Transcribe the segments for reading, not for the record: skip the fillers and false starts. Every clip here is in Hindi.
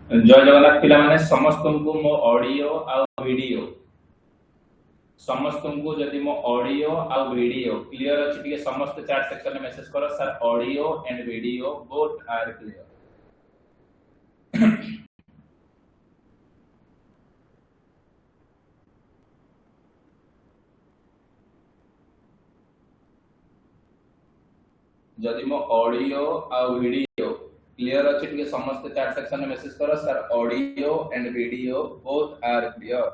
जय जगन्नाथ पिला माने समस्त को मो ऑडियो आ वीडियो समस्त को जदि मो ऑडियो आ वीडियो क्लियर अछि ଟିକେ समस्त चैट सेक्शन में मैसेज करो sir audio and video both are clear. जदि मो ऑडियो आ वीडियो क्लियर अछि ଟିକେ समस्त चैट सेक्शन में मैसेज करो sir audio and video both are clear.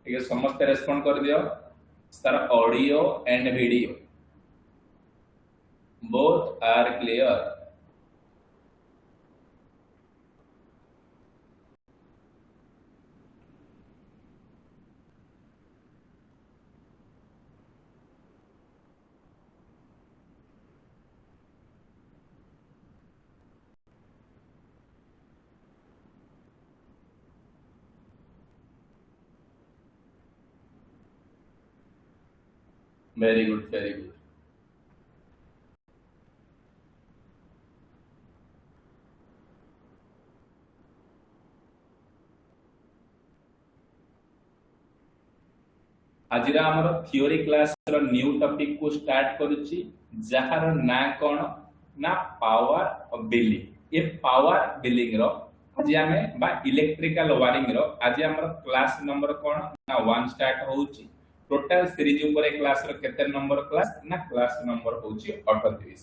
ठीक है समस्त रेस्पोंड कर दियो sir audio and video both are clear. Very good very good. आज आमर थियोरी क्लास रो न्यू टॉपिक को स्टार्ट करूची जहार ना कोन ना पावर ऑफ बिलिंग। ये पावर बिलिंग रो आज हमें बा इलेक्ट्रिकल वायरिंग रो आज हमर क्लास नंबर कोन ना 1 स्टार्ट होउची। टोटल सीरीज ऊपर क्लास रो केते नंबर क्लास ना क्लास नंबर होउची 38।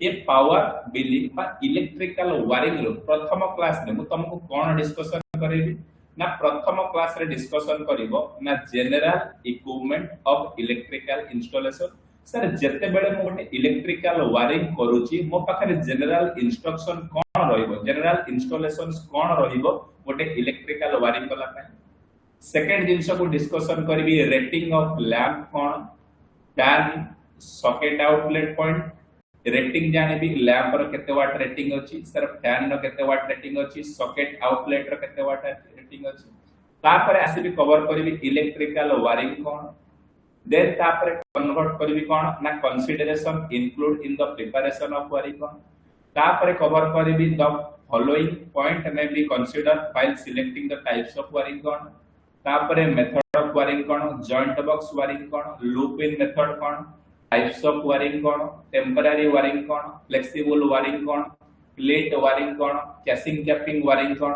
ये पावर बिलिंग बा इलेक्ट्रिकल वायरिंग रो प्रथम क्लास ने मु तुमको कोन डिस्कशन करेबी ना प्रथम क्लास रे डिस्कशन करिवो ना general equipment of electrical installation. Sir जते बेले मो गोटे इलेक्ट्रिकल वायरिंग करूची मो पाखरे जनरल इंस्ट्रक्शन कोन रहइबो जनरल इंस्टॉलेशंस कोन रहइबो गोटे इलेक्ट्रिकल वायरिंग कला पय। सेकंड जिंस को डिस्कशन करबी रेटिंग ऑफ लैंप कोन fan socket outlet point rating जाने भी लैंप रो केते वाट रेटिंग अछि सर फैन रो केते वाट रेटिंग अछि सॉकेट आउटलेट रो केते वाट रेटिंग अछि। तापर आसीबी कवर करबी इलेक्ट्रिकल वायरिंग कोन देन तापर कन्वर्ट करबी कोन ना consideration include in the preparation of wiring कोन तापर कवर करबी the following point may be consider while selecting the types of wiring कोन तापर मेथड ऑफ वायरिंग कोन जॉइंट बॉक्स वायरिंग कोन लूप इन मेथड कोन टाइप्स ऑफ वायरिंग कोन टेम्पररी वायरिंग कोन फ्लेक्सिबल वायरिंग कोन प्लेट वायरिंग कोन कैसिंग कैपिंग वायरिंग कोन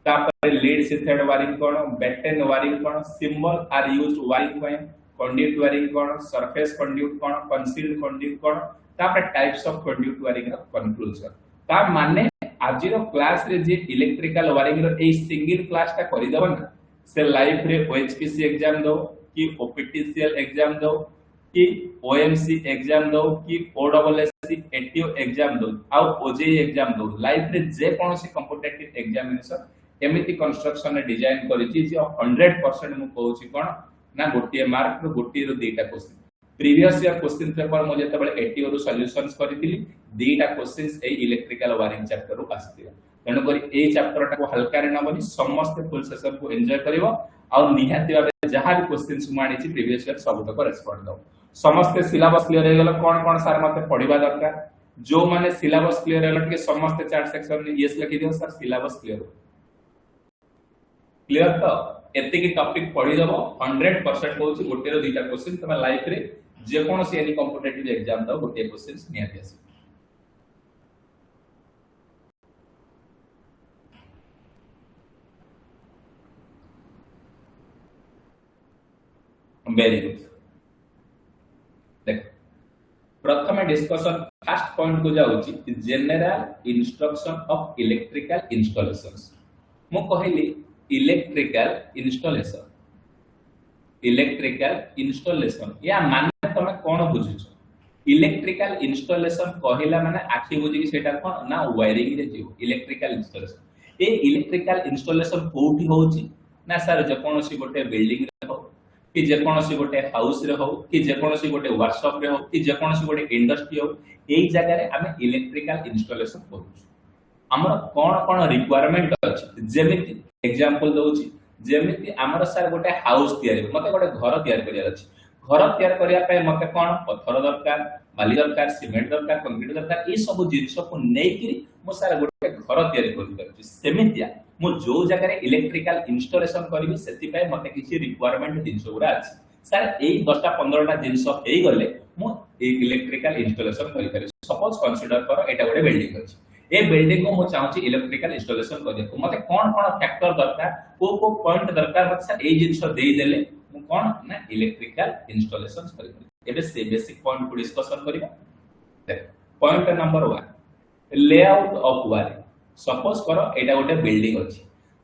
तापर लीड सीथेड वायरिंग कोन बैटन वायरिंग कोन सिंबल आर यूज्ड वायरिंग कोन कंड्यूट वायरिंग कोन सरफेस कंड्यूट कोन कंसील्ड कंड्यूट कोन तापर टाइप्स ऑफ कंड्यूट वायरिंग रो कंक्लूजन। ता माने आज रो क्लास रे जे electrical wiring row a single class ता करि दबन से लाइफ रे ओएचपीसी एग्जाम दो कि ओपीटीसीएल एग्जाम दो कि ओएमसी एग्जाम दो कि ओडब्ल्यूएससी एटीओ एग्जाम दो आ ओजेई एग्जाम दो लाइफ रे जे कोनसी कॉम्पिटिटिव एग्जामिनेशन एमिति कंस्ट्रक्शन डिजाइन करिछि जे 100% मु कहूछि कोन ना गोटिए मार्क रो गोटिए रो दुईटा question previous year question paper मु जेते बेले एटीओ रो सॉल्यूशंस करिथिली दुईटा क्वेश्चंस ए इलेक्ट्रिकल वायरिंग चैप्टर रो आसीथिला तण करी ए चैप्टर टा को हल्का रे नबनी समस्त फुल सेशन को एन्जॉय करिवो आ निहाती भाबे जहां भी क्वेश्चंस मु आनिछि प्रीवियस ईयर सब तक रेस्पोंड दो समस्त सिलेबस क्लियर हे गेल कोन कोन सर मते पढिबा दरकार जो माने सिलेबस क्लियर हेला के समस्त चैट सेक्शन में यस लिखि दियो सर सिलेबस क्लियर हो क्लियर तो एते की टॉपिक पढि दबो 100% होछि गोटे रो दुईटा क्वेश्चन तमे लाइफ रे जे कोनोसी एनी कॉम्पिटिटिव एग्जाम दो गोटे क्वेश्चंस निहाती आसी। वेरी गुड देख प्रथम डिस्कशन फर्स्ट पॉइंट को जाउची general instruction of electrical installations मु कहली इलेक्ट्रिकल इंस्टॉलेशन या माने तमे कोन बुझिछ इलेक्ट्रिकल इंस्टॉलेशन कहिला माने आखि बुझी कि सेटा कोन ना वायरिंग रे जीव इलेक्ट्रिकल इंस्टॉलेशन ए इलेक्ट्रिकल इंस्टॉलेशन कोठी होची ना सर जे कोनोसी गोटे बिल्डिंग रे हो कि जे कोनोसी गोटे हाउस रे हो कि जे कोनोसी गोटे वर्कशॉप रे हो कि जे कोनोसी गोटे इंडस्ट्री हो एई जगह रे हमें इलेक्ट्रिकल इंस्टॉलेशन करू हमर कोन रिक्वायरमेंट अछि जेमिति एग्जांपल दउछि जेमिति हमर सर गोटे हाउस तयारी मते गोटे घर तयार करिया अछि घर तयार करिया पे मते कोन पत्थर दरकार बाली दरकार सीमेंट दरकार कंक्रीट दरकार ई सब जिंस को नेकी मो सर गोटे घर तयारी करि परछि सेमितिया मो जो जगह रे इलेक्ट्रिकल इंस्टॉलेशन करबी सेति पे मते किछि रिक्वायरमेंट जिंस गुडा अछि सर एई 10टा 15टा जिंस हेई गले मो इलेक्ट्रिकल इंस्टॉलेशन करि पारे सपोज कंसीडर करो एटा गोटे बिल्डिंग अछि ए बिल्डिंग को मो चाहूची इलेक्ट्रिकल इंस्टॉलेशन करिया को मते कोन फैक्टर दरकार को पॉइंट दरकार मते सर ए जिंस देई देले मु कोन ना इलेक्ट्रिकल इंस्टॉलेशन करिया एबे से बेसिक पॉइंट को डिस्कशन करिया देख point number 1 layout of wiring suppose करो एटा गोटे बिल्डिंग अछि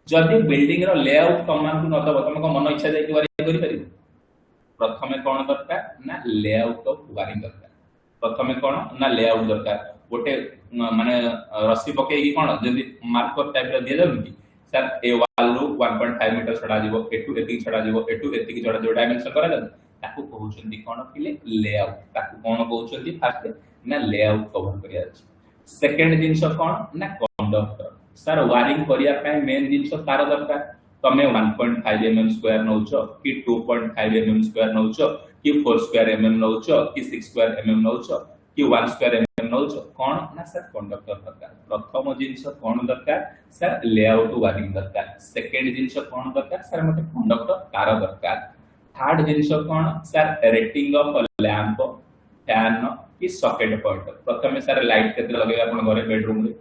जदि बिल्डिंग रो लेआउट तमान को नदब तमको मन इच्छा जाय कि वायरिंग करि परिबो प्रथमे कोन दरकार ना लेआउट ऑफ वायरिंग दरकार प्रथमे कोन ना लेआउट दरकार गोटे माने रस्सी पके कि कोन जदि मार्कर टाइप रो दिया जाउ कि सर ए वाल रो 1.5 मीटर छडा जीवो एटू एतिक छडा जीवो एटू एतिक छडा जीवो डायमेंशन करा जाउ ताकू कहउछन्ती कोन किले लेआउट ताकू कोन कहउछन्ती फर्स्ट ना लेआउट कवर करिया अछि सेकंड जिंस कोन ना कंडक्टर सर वायरिंग करिया पे मेन जिंस तार दरकार तमे 1.5 mm स्क्वायर नउचो कि 2.5 mm स्क्वायर नउचो कि 4 स्क्वायर mm नउचो कि 6 स्क्वायर mm नउचो कि 1 स्क्वायर mm नउचो कोन ना सर कंडक्टर दरकार प्रथम जिंस कोन दरकार सर लेआउट वायरिंग दरकार सेकंड जिंस कोन दरकार सर मते कंडक्टर तार दरकार third jeans cone sir rating of lamp fan कि सॉकेट पॉइंट प्रथमे सर लाइट केते लगेबा अपन घरे बेडरूम रे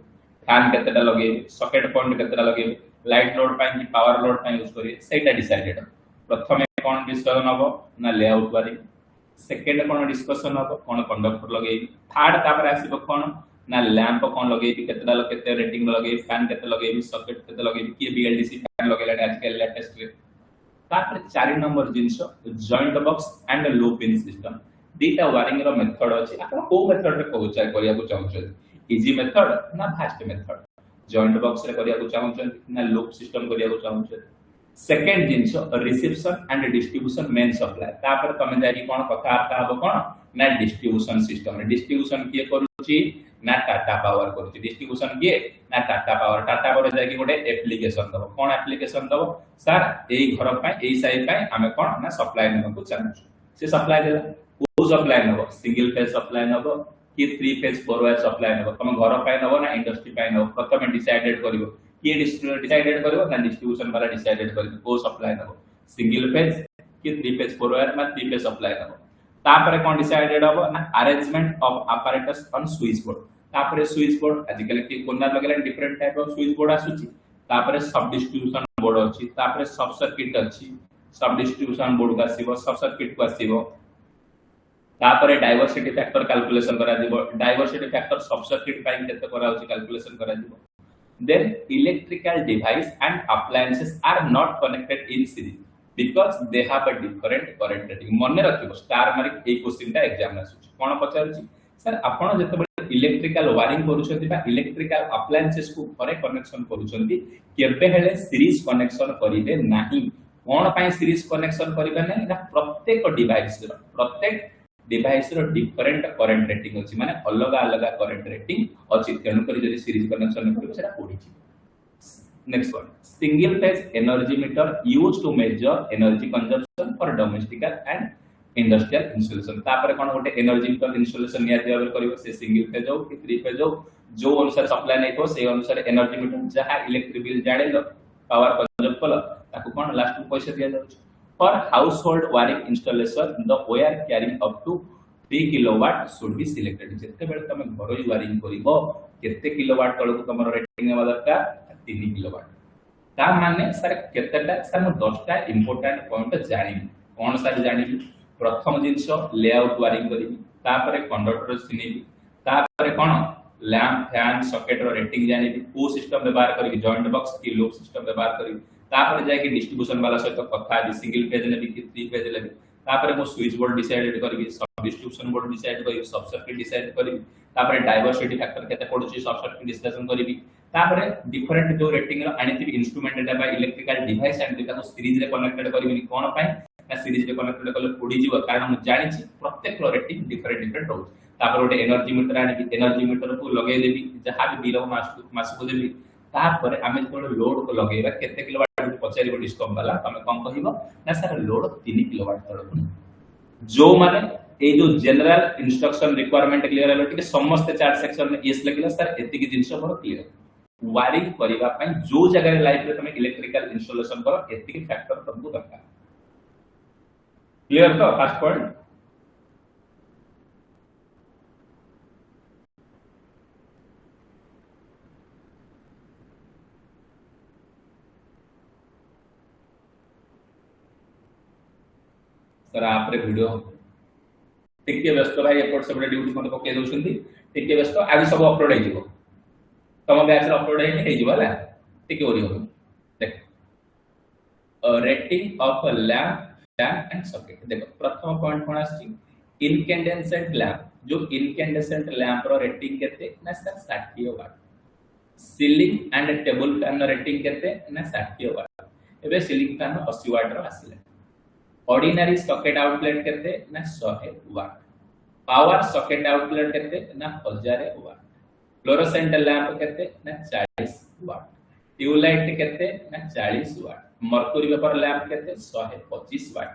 फैन केतेटा लगेबे सॉकेट पॉइंट केतेटा लगेबे लाइट लोड पाई कि पावर लोड पाई यूज करिए सेटा डिसाइडेड प्रथमे कोन डिस्कशन हबो ना लेआउट वायरिंग सेकंड कोन डिस्कशन हबो कोन कंडक्टर लगेबी थर्ड तापर आसीबो कोन ना लैंप कोन लगेबी केतेटा केते रेटिंग लगेबी फैन केते लगेबी सॉकेट केते लगेबी कि बीएलडीसी फैन लगेला आजकल लेटेस्ट रे तापर 4 नंबर जिंस joint box and loop in system दीटा वायरिंग रो मेथड अछि आपण को मेथड रे कहू चाहे करिया को चाहू इजी मेथड ना फास्ट मेथड जॉइंट बॉक्स रे करिया को चाहू ना लूप सिस्टम करिया को चाहू second jeans reception and distribution main supply तापर तमे जाई कोन कथा आता हबो कोन ना डिस्ट्रीब्यूशन सिस्टम रे डिस्ट्रीब्यूशन किए करूची ना टाटा पावर करूची डिस्ट्रीब्यूशन किए ना टाटा पावर जाई कि गोटे एप्लीकेशन दबो कोन एप्लीकेशन दबो सर एई घर पय एई साइड पय हमें कोन ना सप्लाई नबो को चाहू से सप्लाई देला को सप्लाई नबो सिंगल फेज सप्लाई नबो कि 3 फेज 4 वायर सप्लाई नबो तम घर पय नबो ना इंडस्ट्री पय नबो प्रथमे डिसाइडेड करिवो कि डिसाइडेड करिवो ना डिस्ट्रीब्यूशन वाला डिसाइडेड करिवो को सप्लाई नबो सिंगल फेज कि 3 फेज 4 वायर ना 3 फेज सप्लाई नबो तापरे कोन डिसाइडेड हबो ना arrangement of apparatus on switch board तापरे स्विच बोर्ड आजिकल कि कोना लगेला different type off switch board आसुची तापरे सब डिस्ट्रीब्यूशन बोर्ड अछि तापरे सब सर्किट अछि सब डिस्ट्रीब्यूशन बोर्ड का आसीबो सब सर्किट को आसीबो तापरे डाइवर्सिटी फैक्टर कैलकुलेशन करा दिबो डाइवर्सिटी फैक्टर सब सर्किट पाइन केते करा होची कैलकुलेशन करा दिबो then electrical device and appliances are not connected in series because they have a different current rating मने रखिबो स्टार मार्क ए क्वेश्चन टा एग्जाम में आसुची कोन पचारुची सर आपण जते इलेक्ट्रिकल वायरिंग करूछंती बा इलेक्ट्रिकल अप्लायंसेस को घरे कनेक्शन करूछंती केबे हेले सीरीज कनेक्शन करिवे नाही कोन पय सीरीज कनेक्शन करिवे नाही ना प्रत्येक डिवाइस रो डिफरेंट करंट रेटिंग अछि माने अलग अलग करंट रेटिंग अछि तेनु करी जदि सीरीज कनेक्शन करियो सेटा पड़ी छी next one single phase energy meter used to measure energy consumption for domestic and industrial installation तापर कोन गोटे एनर्जी मीटर इंस्टॉलेशन निया दिया करियो से सिंगल फेज हो कि 3 फेज हो जो अनुसार सप्लाई नै को से अनुसार एनर्जी मीटर जहा इलेक्ट्रिक बिल जाडेलो पावर कंजम्प कलो ताको कोन लास्ट में पैसा दिया जाउछ For household wiring installation, the wire carrying up to 3 kilowatt should be selected. जते बेले तमे घरोई वायरिंग करिवो केते किलोवाट तळ को तमरो रेटिंग नेबा दरकार 3 किलोवाट ता माने सर केतेटा सर म 10 टा इंपोर्टेंट पॉइंट जानिबी कोन सर जानिबी प्रथम जिंस लेआउट वायरिंग करिवि तापरे कंडक्टर चिनिबि तापरे कोन लैंप फैन सॉकेट रो रेटिंग जानिबि को सिस्टम व्यवहार करिवि जॉइंट बॉक्स की लूप सिस्टम व्यवहार करिवि तापर जाय कि डिस्ट्रीब्यूशन वाला सहित कथा दि सिंगल फेज लेबी कि 3 फेज लेबी तापर मो स्विच बोर्ड डिसाइडेड करबी सब डिस्ट्रीब्यूशन बोर्ड डिसाइड करबी सब सर्किट डिसाइड करबी तापर डाइवर्सिटी फैक्टर केते पडुची सब सर्किट डिस्कशन करबी तापर डिफरेंट जो रेटिंग रो आनिथिबी इंस्ट्रूमेंट एटा बा इलेक्ट्रिकल डिवाइस एंड ताको सीरीज रे कनेक्टेड करबी कोन पाए ना सीरीज रे कनेक्टेड कले पडी जीव कारण हम जानि छी प्रत्येक रो रेटिंग डिफरेंट रहउ तापर गोटे एनर्जी मीटर आनी एनर्जी मीटर को लगे देबी जहाँ भी बिल मास को देबी तापर आमे जो लोड को लगेबा केते किलोवाट पचारिबो डिस्कम वाला तमे कोन कहिबो ना सर लोड 3 किलोवाट तळको जो माने ए जो general instruction requirement clear hello ठीक समस्त चार्ट सेक्शन में यस लिखला सर एति की जिंस पर क्लियर वायरिंग करिवा पई जो जगह रे लाइफ रे तमे इलेक्ट्रिकल इंस्टॉलेशन करो एति की फैक्टर तुमको दरकार क्लियर तो फर्स्ट पॉइंट सर आप रे वीडियो टिके व्यस्त भाई एपोर्ट सब ड्यूटी मत पके दोछंती टिके व्यस्त आज सब अपलोड हे जिवो तम बैच रे अपलोड हे जिवो हला टिके ओरी हो देख rating of a lamp and socket देखो प्रथम पॉइंट कोन आछि इनकैंडेसेंट लैंप जो इनकैंडेसेंट लैंप रो रेटिंग केते ना sir 60 watt ceiling and table fan rating केते ना 60 वाट एबे सीलिंग फैन 80 वाट रो आसिले ऑर्डिनरी सॉकेट आउटलेट केते ना 100 वाट पावर सॉकेट आउटलेट केते ना 1000 वाट फ्लोरोसेंट लैंप केते ना 40 वाट ट्यूबलाइट केते ना 40 वाट मर्क्यूरी वेपर लैंप केते 125 वाट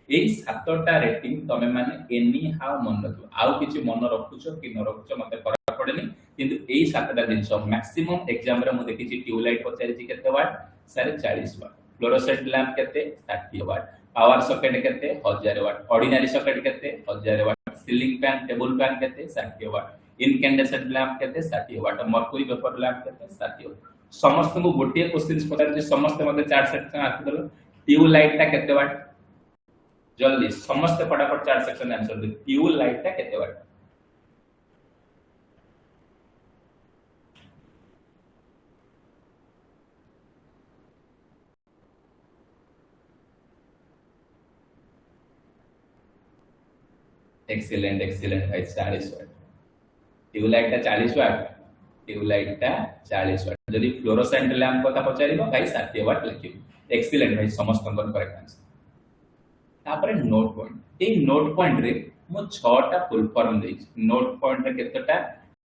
एई सातटा रेटिंग तमे माने एनी हाउ मन रखो आउ किछि मन रखुछो कि न रखुछो मते फरक पड़ेनी किंतु एई सातटा जिंस मैक्सिमम एग्जाम रे मु देखि छि ट्यूबलाइट पचारि छि केते वाट 40 वाट फ्लोरोसेंट लैंप केते 60 वाट पावर सॉकेट केते 1000 वाट ऑर्डिनरी सॉकेट केते 1000 वाट सीलिंग फैन टेबल फैन केते 60 वाट इनकैंडेसेंट लैंप केते 60 वाट मर्क्यूरी वेपर लैंप केते 60 वाट समस्त को गोटे क्वेश्चन पचार जे समस्त मते चार्ट सेक्शन आथि दलो ट्यूब लाइट ता केते वाट जल्दी समस्त फटाफट चार्ट सेक्शन आंसर दे ट्यूब लाइट ता केते वाट एक्सीलेंट एक्सीलेंट भाई 40 वाट ट्यूबलाइट ता 40 वाट ट्यूबलाइट ता 40 वाट जदी फ्लोरोसेंट लैंप कथा पचारिबो भाई 60 वाट लिखिबो एक्सीलेंट भाई समस्त नंबर करेक्ट आंसर तापर note point A note point रे मो 6 टा फुल फॉर्म देछि नोट पॉइंट रे केतटा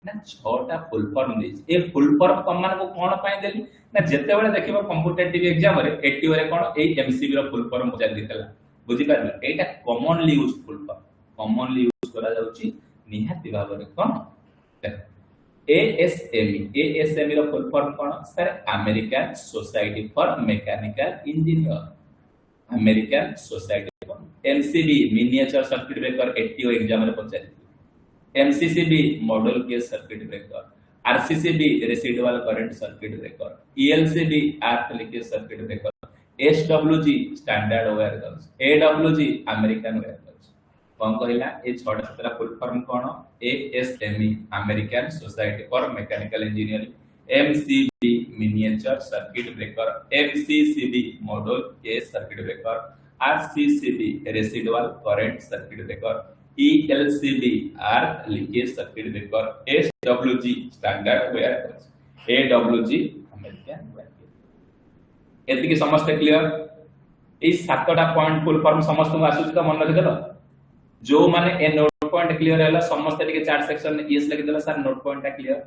ना 6 टा फुल फॉर्म देछि ए फुल फॉर्म कम मान को कोन पाई देली ना जते बेले देखिबो कॉम्पिटिटिव एग्जाम रे एटी रे कोन ए एमसीबी रो फुल फॉर्म पचारि दितला बुझि पारला एटा commonly use full form commonly use करा जाउची निहाती भाबरे कोन एएसएमई रो फुल फॉर्म कोन sir American society for mechanical engineer American society MCB miniature circuit breaker एटीओ एग्जाम रे पचारि MCCB model case circuit breaker RCCB residual current circuit breaker ELCB earth leakage circuit breaker SWG standard wire girls AWG American wire girls कौन कहला ए छोटा सतरा फुल फॉर्म कोन ASME American society for mechanical engineering MCB miniature circuit breaker MCCB model case circuit breaker RCCB residual current circuit breaker ELCB earth leakage circuit breaker SWG standard wire girls AWG American wire girls एति की समस्त क्लियर ए सातटा पॉइंट फुल फॉर्म समस्त को आसुची त मन रखि देलो जो माने ए नोट पॉइंट क्लियर हैला समस्त टिके चार्ट सेक्शन में यस लिखि देला sir note point clear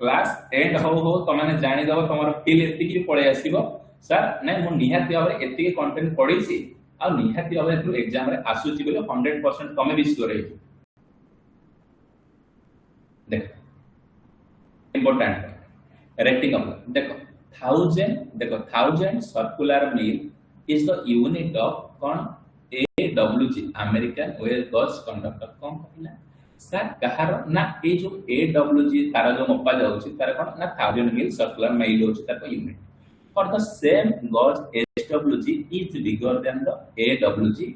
class and हो तो माने जानि दबो तमरो फील एति की पळे आसीबो सर नै मु निहाती भाबे एति की कंटेंट पढिछि आ निहाती भाबे थ्रू एग्जाम रे आसुची बोले 100% तमे भी स्योर हे देख इंपोर्टेंट रेटिंग ऑफ देखो 1000 circular mil is the unit of कोन AWG American wire gauge conductor कोन कहला सर कहार ना ए जो एडब्ल्यूजी तार जो मपा जाउची तार कोन ना 1000 मील सर्कुलर माइल होची तार unit for the same gauge AWG is bigger than the AWG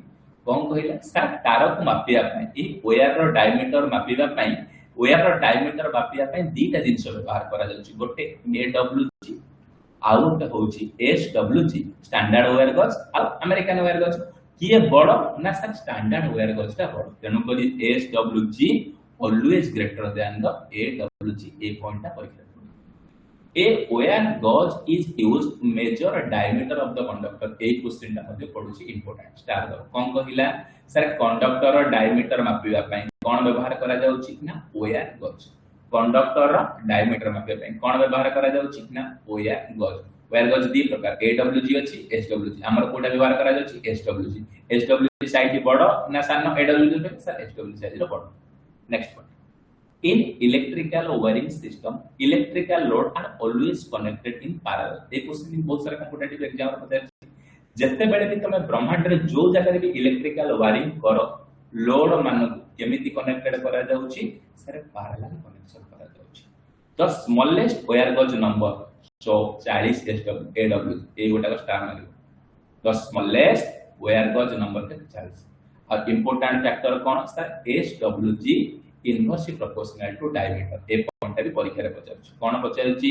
कोन कहला सर तार को मापिया पई ए वायर रो डायमीटर मापिबा पई वायर रो डायमीटर मापिया पई दीटा जिंस व्यवहार करा जाउची गोटे एडब्ल्यूजी आउट होची एसडब्ल्यूजी स्टैंडर्ड वायर गॉज आ अमेरिकन वायर गॉज किए बड़ ना सर स्टैंडर्ड वायर गॉज ता बड़ तेनु करी SWG always greater than the AWG ए पॉइंट ता परीक्षा A wire gauge is used to measure diameter of the conductor. A question टा मध्ये पडुची इंपोर्टेंट स्टार दो कोन कहिला सर कंडक्टर डायमीटर मापिबा पई कोन व्यवहार करा जाउची ना wire gauge कंडक्टर डायमीटर मापिबा पई कोन व्यवहार करा जाउची ना wire gauge wire gauge दी प्रकार AWG अछि SWG हमर कोटा व्यवहार करा जाउची SWG साइज बडो ना सानो AWG सर SWG साइज रो बडो next point in electrical wiring system electrical load are always connected in parallel A question बहुत सारा कॉम्पिटिटिव एग्जाम रे पचार जत्ते बेले भी तमे ब्रह्मांड रे जो जगह भी इलेक्ट्रिकल वायरिंग करो लोड मान केमिति कनेक्टेड करा जाउची सर पैरेलल कनेक्शन करा जाउची the smallest wire gauge number 40 AW ए गोटा स्टार मारियो the smallest wire gauge number 40 और इंपोर्टेंट फैक्टर कोन sir SWG inversely proportional to diameter ए पॉइंट भी परीक्षा रे पचार कोन पचारची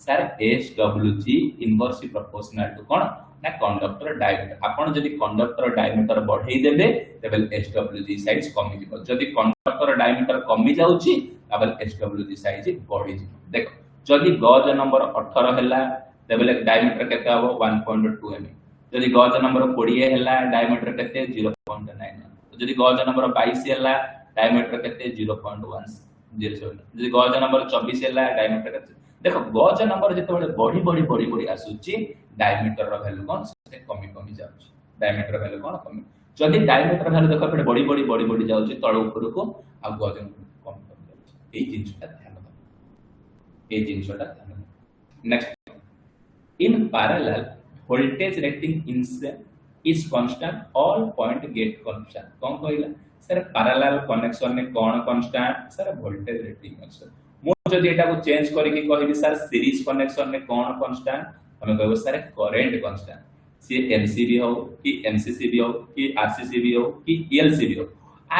sir SWG inversely proportional to कोन ना कंडक्टर डायमीटर आपण जदी कंडक्टर डायमीटर बढ़ाई देबे तबे SWG साइज कमी जिवो जदी कंडक्टर डायमीटर कमी जाउची तबे SWG साइज बढ़ी जिवो देखो जदी गज नंबर 18 हैला तबे डायमीटर केते हबो 1.2 mm जदी गज नंबर 20 हैला डायमीटर केते 0.9 जदी गज नंबर 22 हैला डायमीटर केते 0.107 जदी गज नंबर 24 हैला डायमीटर केते देखो गज नंबर जते बड़ी आसुची डायमीटर रो वैल्यू कोन से कमी जाउची डायमीटर वैल्यू कोन कमी जदी डायमीटर वैल्यू देखो पे बड़ी जाउची तळ ऊपर को आ गज कम जाउची ए जिंसटा ध्यान दो ए जिंसटा ध्यान दो next in parallel voltage rating is constant all point get constant कोन कहला सर पैरेलल कनेक्शन में कोन constant sir voltage rating constant मु जदी एटा को चेंज करी कि कहबी सर सीरीज कनेक्शन में कोन कांस्टेंट हमें कहबो सर करंट कांस्टेंट सी एमसीबी हो कि एमसीसीबी हो कि आरसीसीबी हो कि एलसीबी हो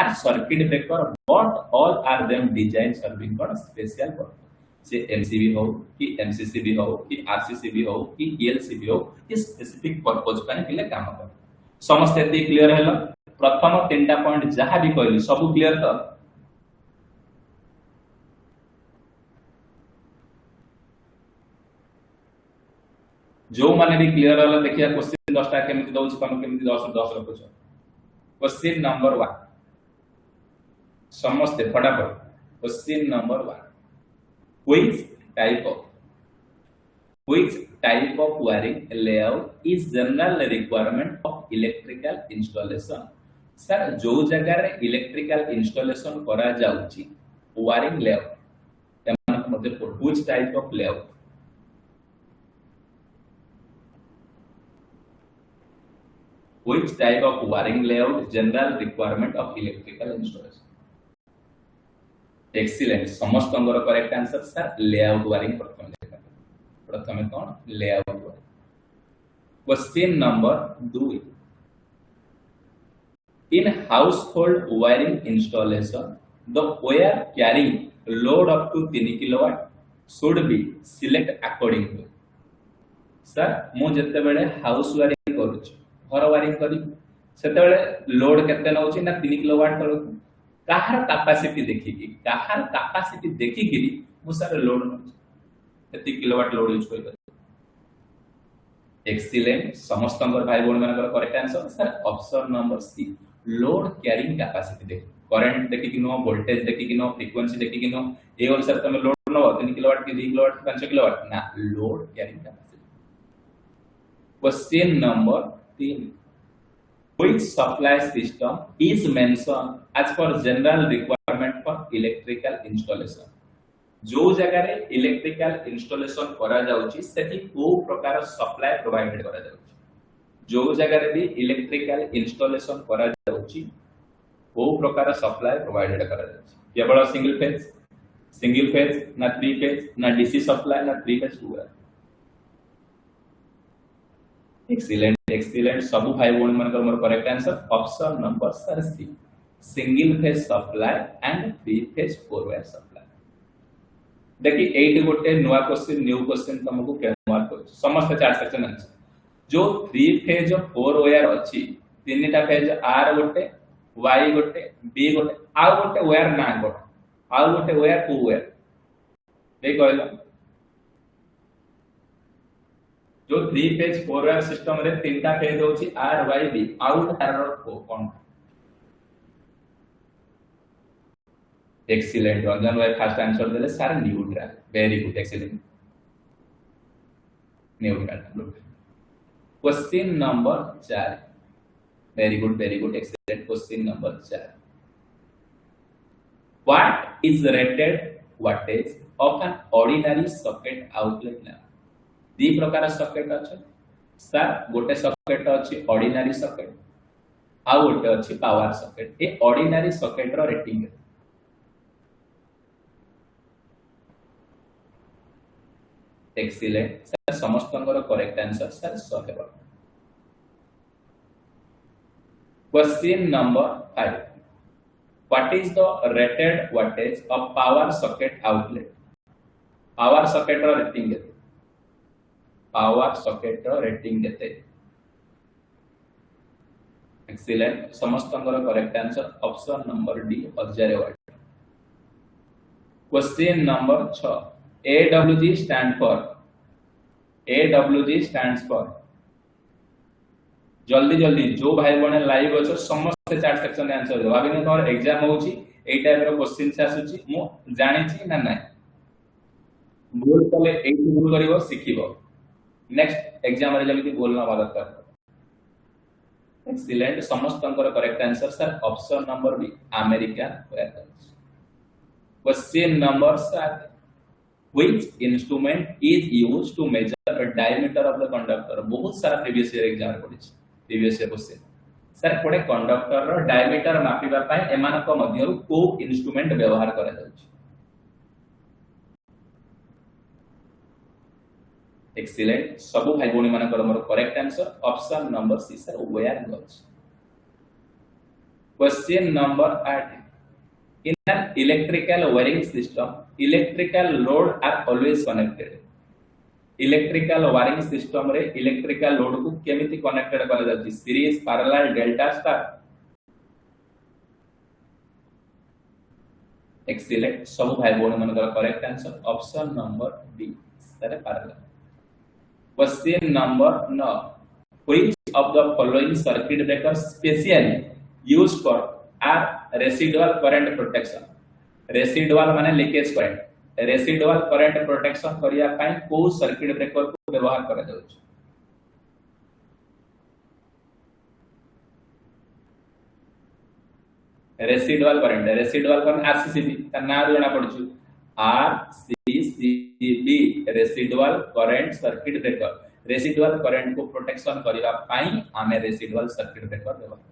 or circuit breaker what all are them design serving for special purpose से एमसीबी हो कि एमसीसीबी हो कि आरसीसीबी हो कि एलसीबी हो इस स्पेसिफिक पर्पस ପାଇଁ पिले काम कर समस्त एति क्लियर हैलो प्रथम तीनटा पॉइंट जहां भी कहली सब क्लियर तो जो माने भी क्लियर होला देखिया क्वेश्चन 10 टा केमिति दउछ तम केमिति 10 रखुछ क्वेश्चन नंबर 1 समस्त फटाफट question number 1 which type of wiring layout is general requirement of electrical installation sir जो जगह रे इलेक्ट्रिकल इंस्टॉलेशन करा जाउची वायरिंग लेआउट एमान मध्ये which type of layout which type of wiring layout general requirement of electrical installation excellent समस्त अंगर correct answer sir layout wiring प्रथम कोन layout question number 2 in household wiring installation the wire carrying load up to 3 kW should be select according to sir मु जते बेले हाउस वायरिंग करूछ घर वायरिंग करी सेते बेले लोड केते नउची ना 3 किलोवाट तळ काहर कैपेसिटी देखि मु सर लोड नउची 3 किलोवाट लोड यूज कर एक्सीलेंट समस्त अंगर भाई बोन मानकर correct answer sir option number C load carrying capacity देख करंट देखि कि नो वोल्टेज देखि कि नो फ्रीक्वेंसी देखि कि नो ए अनुसार तुम लोड नो 3 किलोवाट की 2 किलोवाट 5 किलोवाट ना load carrying capacity question number 3 which supply system is mentioned as per general requirement for electrical installation जो जगह रे इलेक्ट्रिकल इंस्टॉलेशन करा जाउची सेठी को प्रकार सप्लाई प्रोवाइडेड करा जाउची जो जगह रे भी इलेक्ट्रिकल इंस्टॉलेशन करा जाउची को प्रकार सप्लाई प्रोवाइडेड करा जाउची केवल सिंगल फेज ना 3 फेज ना डीसी सप्लाई ना 3 फेज 2 एक्सीलेंट सब भाई बोन मनकर मोर correct answer option number sir C single phase supply and 3 phase 4 wire supply देखि 8 गोटे नुवा क्वेश्चन न्यू क्वेश्चन तुमको के मार्क कर समस्त चार सेक्शन आंसर जो 3 फेज 4 वायर अछि तीनटा फेज आर गोटे वाई गोटे बी गोटे आ गोटे वायर ना गोटे आ गोटे वायर 2 वायर दे कहलो जो 3 फेज 4 वायर सिस्टम रे तीनटा फेज होची R Y B out error को कोन एक्सीलेंट रंजन भाई फर्स्ट आंसर देले sir neutral very good excellent neutral question number 4 very good excellent question number 4 what is rated wattage of an ordinary socket outlet lamp दी प्रकार सॉकेट अछि सर गोटे सॉकेट अछि ऑर्डिनरी सॉकेट आ गोटे अछि पावर सॉकेट ए ऑर्डिनरी सॉकेट रो रेटिंग एक्सीलेंट सर समस्तंगर करेक्ट आंसर सर 100 हेबा question number 5 what is the rated wattage of power socket outlet power socket रो रेटिंग पावर सॉकेट रो रेटिंग देते एक्सीलेंट समस्तंगर correct answer option number D 1000 watt question number 6 AWG stands for जल्दी जो भाई बने लाइव अछि समस्त चैट सेक्शन में आंसर दो अभी तोर एग्जाम होची ए टाइप रो क्वेश्चन से आसुची मु जानि छी ना ना भूल कले एठी भूल करिवो सिखिबो नेक्स्ट एग्जाम रे जमिति बोलना मदद कर एक्सीलेंट समस्तंकर correct answer sir option number B America warehouse question number 7 which instrument is used to measure the diameter of the conductor बहुत सारा प्रीवियस ईयर एग्जाम रे पढिछ प्रीवियस ईयर क्वेश्चन सर कोडे कंडक्टर रो डायमीटर मापिबा पय एमानक मध्यरु को इंस्ट्रूमेंट व्यवहार करा जाउछ एक्सीलेंट सबु भाई बोनी मानकर मोर correct answer option number C sir where goes question number 8 in an electrical wiring system electrical load are always connected electrical wiring system रे electrical load को केमिति कनेक्टेड करा जाछि series parallel delta star excellent सब भाई बोनी मानकर correct answer option number B sir parallel question number 9 which of the following circuit breakers specially used for are residual current protection residual माने leakage current residual current protection करिया पय को सर्किट ब्रेकर को व्यवहार करा जाउछ residual current RCCB ता ना जणा पडछु RCCB residual current circuit breaker residual current को प्रोटेक्शन करिया पय आमे residual circuit breaker व्यवहार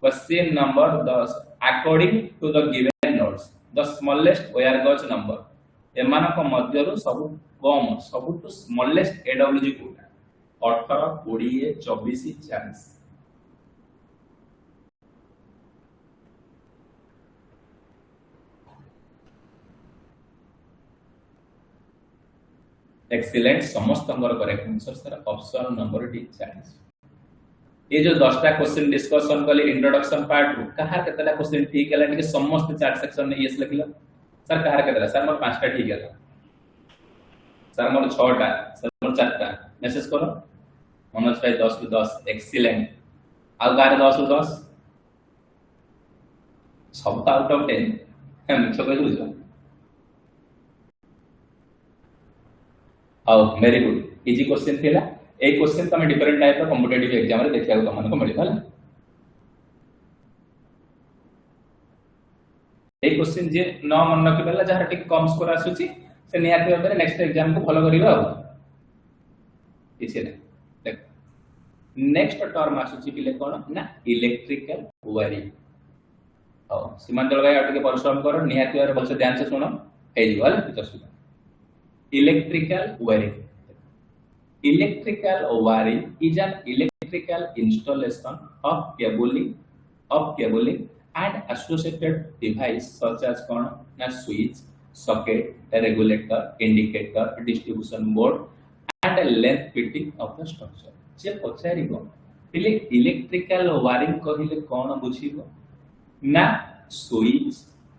Question number 10 according to the given nodes the smallest wire gauge number एमानक मध्यरु सबु कम सबु तो स्मॉलेस्ट AWG कोटा 18 20 24 40 एक्सीलेंट समस्त number correct answer sir option number D 40 ये जो 10टा क्वेश्चन डिस्कशन कले इंट्रोडक्शन पार्ट रू कहार केतला क्वेश्चन ठीक हैला कि समस्त चैट सेक्शन में यस लिखला सर कहार केतला सर मोर 5टा ठीक हैला सर मोर 6टा सर मोर 4टा मैसेज करो मनोज भाई 10 टू 10 एक्सीलेंट आ गार 10 टू 10 सब आउट ऑफ 10 हम सब बुझो आओ वेरी गुड इजी क्वेश्चन थिला ए क्वेश्चन तमे डिफरेंट टाइप रो कॉम्पिटिटिव एग्जाम रे देखिया को तमन को मिली भला ए क्वेश्चन जे न मन रखि बेला जहार टिक कम स्कोर आसुची से नियाती भाबरे नेक्स्ट एग्जाम को फॉलो करिवो आ किछे नै देख नेक्स्ट टर्म आसुची पिले कोन ना इलेक्ट्रिकल वायरिंग आओ सीमांचल भाई आ टिके परिश्रम करो नियाती भाबरे बलसे ध्यान से सुनो हे जीवल किछ electrical wiring Electrical wiring is an electrical installation of cabling and associated device such as a switch, socket, a regulator, indicator, distribution board, and a length fitting of the structure. जे पचारिबो इलेक्ट्रिकल वायरिंग कहिले कोन बुझिबो ना switch,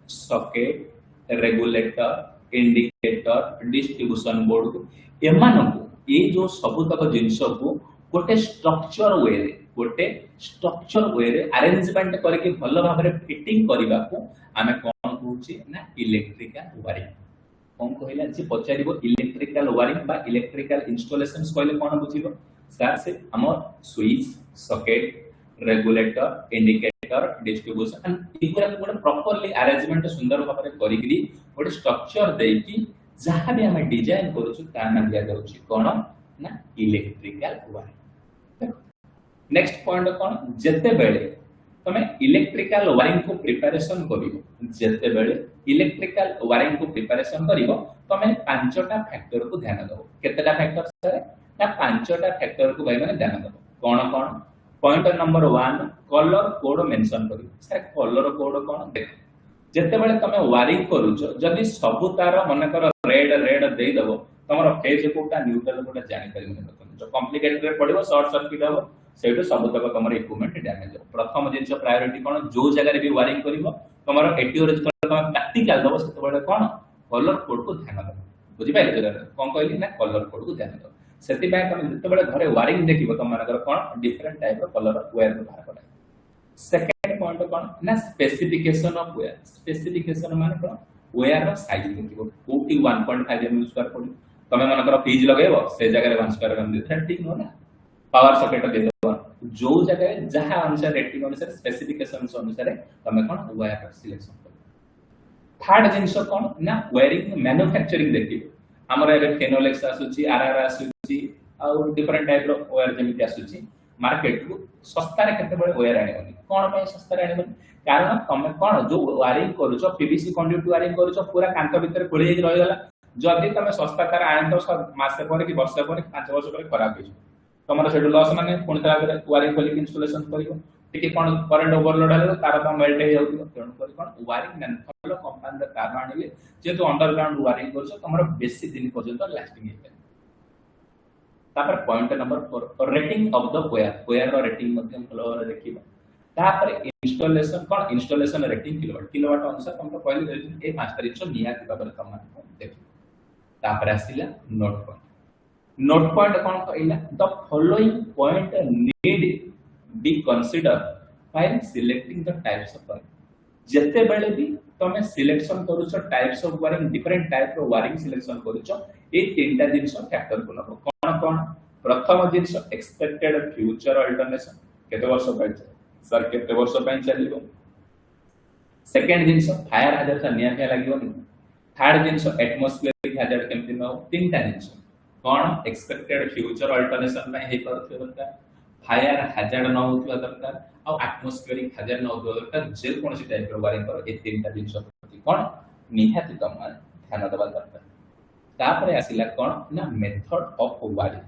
socket, regulator, indicator, distribution board को एमानको ये जो सबुतक जिनस को गोटे स्ट्रक्चर वे रे अरेंजमेंट करके भल भाव में फिटिंग करने को आम कौन कहूँ ना इलेक्ट्रिकल वायरिंग। कौन कहला जे पचारिबो इलेक्ट्रिकल वायरिंग बा इलेक्ट्रिकल इंस्टॉलेशंस कहले कौन बुझिबो सर से हमर switch socket regulator indicator distribution and इकरा को प्रॉपर्ली अरेंजमेंट सुंदर भाव में करिकरी गोटे स्ट्रक्चर देकी जहां भी हमें डिजाइन करूछु ता नाम दिया जाउछि कोन ना इलेक्ट्रिकल वायरिंग। नेक्स्ट पॉइंट कोन जते बेले तमे इलेक्ट्रिकल वायरिंग को प्रिपरेशन करिवो जते बेले इलेक्ट्रिकल वायरिंग को प्रिपरेशन करिवो तमे पांचटा फैक्टर को ध्यान दो। केतेटा फैक्टर सर ना पांचटा फैक्टर को भाई माने ध्यान दो। कोन कोन point number 1 colour code mention करिवो। सर कलर कोड कोन देखो जते बेले तमे वायरिंग करूछो जदी सब तार मन कर रेड दे दबो तमरो फेज कोटा न्यूट्रल कोटा जानि परिबो जो कॉम्प्लिकेटेड रे पडिबो शॉर्ट सर्किट हो सेटो सब तक तमरो इक्विपमेंट डैमेज हो। प्रथम जिंस प्रायोरिटी कोन जो जगह रे भी वायरिंग करिवो तमरो एटीओरेज तम प्रैक्टिकल दबो सेते बेले कोन कलर कोड को ध्यान दबो। बुझि पाइले जरा कोन कहली ना कलर कोड को ध्यान दबो। सेति बाय तमे जते बेले घरे वायरिंग देखिबो तम मानकर कोन डिफरेंट टाइप रो कलर वायर व्यवहार करा। सेकंड पॉइंट कोन ना स्पेसिफिकेशन ऑफ वायर। स्पेसिफिकेशन माने कोन वायर रो साइज देखिबो कोटी 1.5 एम स्क्वायर पड़ी तमे मानकर फ्रिज लगेबो से जगह रे 1 स्क्वायर एम दे ठीक न ना पावर सॉकेट दे दो जो जगह जहां अनुसार रेटिंग अनुसार स्पेसिफिकेशंस अनुसार तमे कोन वायर सिलेक्शन कर। थर्ड जिंस कोन ना वायरिंग मैन्युफैक्चरिंग देखिबो हमर एबे फेनोलेक्स आसुची आरआर आसुची आ डिफरेंट टाइप रो वायर जेमिति आसुची मार्केट को सस्ता रे केते बळे वायर आनिबनी कोन पय सस्ता रे आनिबनी कारण तमे कोन जो वायरिंग करूछो पीवीसी कंडक्ट वायरिंग करूछो पूरा कांत भीतर खोली हेक रहि गला जदी तमे सस्ता तार आन तो मासे पर कि वर्ष पर 5 वर्ष पर खराब हो तमरो सेडु लॉस माने कोन तरह वायरिंग खोली इंस्टॉलेशन करिवो टिके कोन करंट ओवरलोड आले तार तो मेल्ट हे जाउथि तेन करी कोन वायरिंग मैन्युफैक्चर कंपनी रे तार आनिले जे तो अंडरग्राउंड वायरिंग करछो तमरो बेसी दिन पर्यंत लास्टिंग हे। तापर point number 4 rating of the wire रो रेटिंग मध्यम फ्लो रे देखिबा। तापर इंस्टॉलेशन कोन इंस्टॉलेशन रेटिंग किलोवाट अनुसार तुमको पहले रेटिंग ए 5 तारिख से निया के बारे तम देखो। तापर आसिला नोट पॉइंट कोन कहला the following point need be consider while selecting the types of wiring. जते बेले भी तमे सिलेक्शन करूछो types of wiring different type रो वायरिंग सिलेक्शन करूछो ए तीनटा जिंस फैक्टर को नबो कोन कोन। प्रथम जिंस एक्सपेक्टेड फ्यूचर अल्टरनेशन केते वर्ष पय सर केते वर्ष पय चलिबो। सेकंड जिंस फायर हाजर ता निया के लागिबो। थर्ड जिंस एटमॉस्फेरिक हाजर केमति न हो। तीनटा जिंस कोन एक्सपेक्टेड फ्यूचर अल्टरनेशन में हे करथि दरकार फायर हाजर न होतला दरकार आ एटमॉस्फेरिक हाजर न होतला दरकार जे कोनसी टाइप रो वायरिंग करो ए तीनटा जिंस प्रति कोन निहाती तम ध्यान देबा दरकार। तापरे आसिला कोन ना मेथड ऑफ वायरिंग।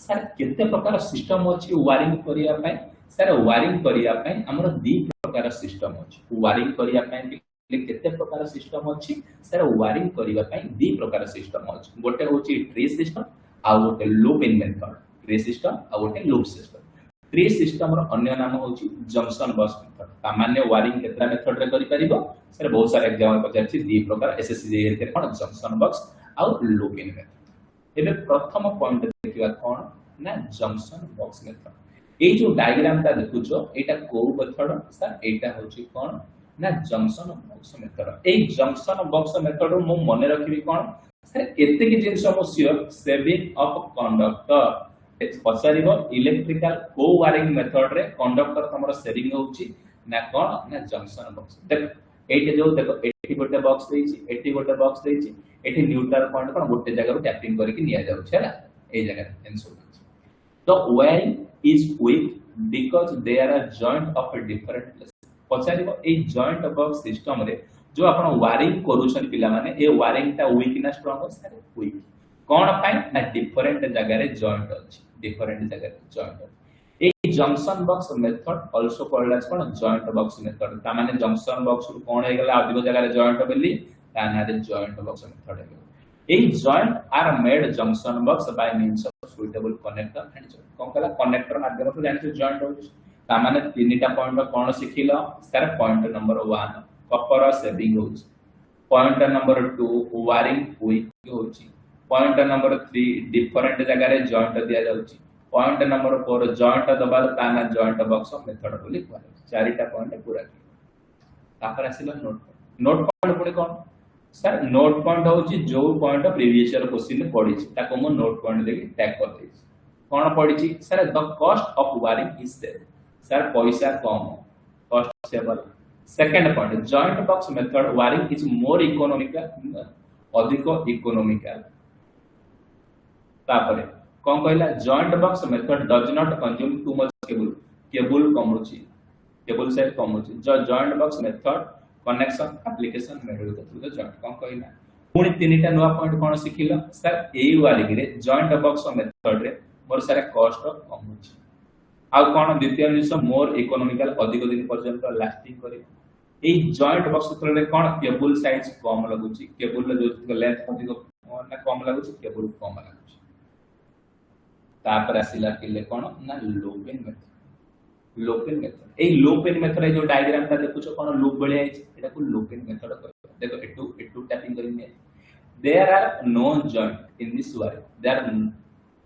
सर केते प्रकार सिस्टम अछि वायरिंग करिया पय। सर वायरिंग करिया पय हमर दी प्रकार सिस्टम अछि वायरिंग करिया पय केते प्रकार सिस्टम अछि। सर वायरिंग करिया पय दी प्रकार सिस्टम अछि गोटे होछि ट्री सिस्टम आ गोटे loop in method. Tree system आ गोटे लूप सिस्टम। ट्री सिस्टम रो अन्य नाम होछि जंक्शन बॉक्स मेथड। सामान्य वायरिंग केतरा मेथड रे करि परिबो। सर बहुत सारा एग्जांपल पचाछि दी प्रकार एसएससी जे कोन जंक्शन बॉक्स आ लूप इन मेथड। एबे प्रथम पॉइंट देखिबा कोन ना जंक्शन बॉक्स मेथड। ए जो डायग्राम ता देखुछो एटा को मेथड। सर एटा होछि कोन ना जंक्शन बॉक्स मेथड। ए जंक्शन बॉक्स मेथड मो मने रखिबी कोन सर केते कि जिंस समस्या सेविंग ऑफ कंडक्टर पचारिबो इलेक्ट्रिकल को वायरिंग मेथड रे कंडक्टर हमर सेविंग होछि ना कोन ना जंक्शन बॉक्स। देखो एटे जो देखो एटी गोटे बॉक्स देछि एटी गोटे बॉक्स देछि एटी न्यूट्रल पॉइंट कोन गोटे जगह रो टैपिंग करके निया जाउछ हैला ए जगह answer. The wiring is weak because there are joint of a different place. पचारिबो ए जॉइंट बॉक्स सिस्टम रे जो आपण वायरिंग करूछन पिला माने ए वायरिंग ता वीक ना स्ट्रांग सर वीक कोन पाई ना डिफरेंट जगह रे जॉइंट अछि डिफरेंट जगह रे जॉइंट। ए junction box method also called as कोन जॉइंट बॉक्स मेथड। ता माने जंक्शन बॉक्स रो कोन हे गेला अधिक जगह रे जॉइंट बेली ता ना रे जॉइंट बॉक्स मेथड हे। ए joint are made junction box by means of suitable connector and joint. कोन कला कनेक्टर माध्यम से जानि जॉइंट होछि ता माने तीनटा पॉइंट कोन सिखिलो। Sir point number 1 copper saving होछि। पॉइंट नंबर 2 वायरिंग वीक होछि। पॉइंट नंबर 3 डिफरेंट जगह रे जॉइंट दिया जाउची पॉइंट नंबर 4 जॉइंट दबार ताना जॉइंट बॉक्स मेथड बोली कुआ चारिटा पॉइंट पूरा तापर आसिला नोट पॉइंट पुणी कोन सर नोट पॉइंट होची जो पॉइंट प्रीवियस ईयर क्वेश्चन पड़ी छी ताको मो नोट पॉइंट देके टैग कर देछि कोन पड़ी छी sir the cost of wiring is save sir पैसा कम कॉस्ट सेवल second point joint box method wiring is more economical अधिक इकोनॉमिकल तापर कोन कहला joint box method does not consume too much cable कमुची केबल साइज कमुची जो joint box method connection application made with through the joint कोन कहला पुणी तीनटा नवा पॉइंट कोन सिखिलो सर एई वाली रे जॉइंट बॉक्स मेथड रे मोर सारा कॉस्ट कमुची आ कोन द्वितीय जिंस मोर इकोनॉमिकल अधिक दिन पर्यंत लास्टिंग करे ए जॉइंट बॉक्स मेथड रे कोन केबल साइज कम लागुची केबल जो लेंथ अधिक ना कम लागुची केबल कम लागुची तापर आसिला किले कोन ना लोपेन मेथड ए लोपेन मेथड जो डायग्राम ता देखुछ कोन लूप बळे आइछ एटा को लोपेन मेथड कहबो देखो एटू टैपिंग करिने there are no joint in this wire there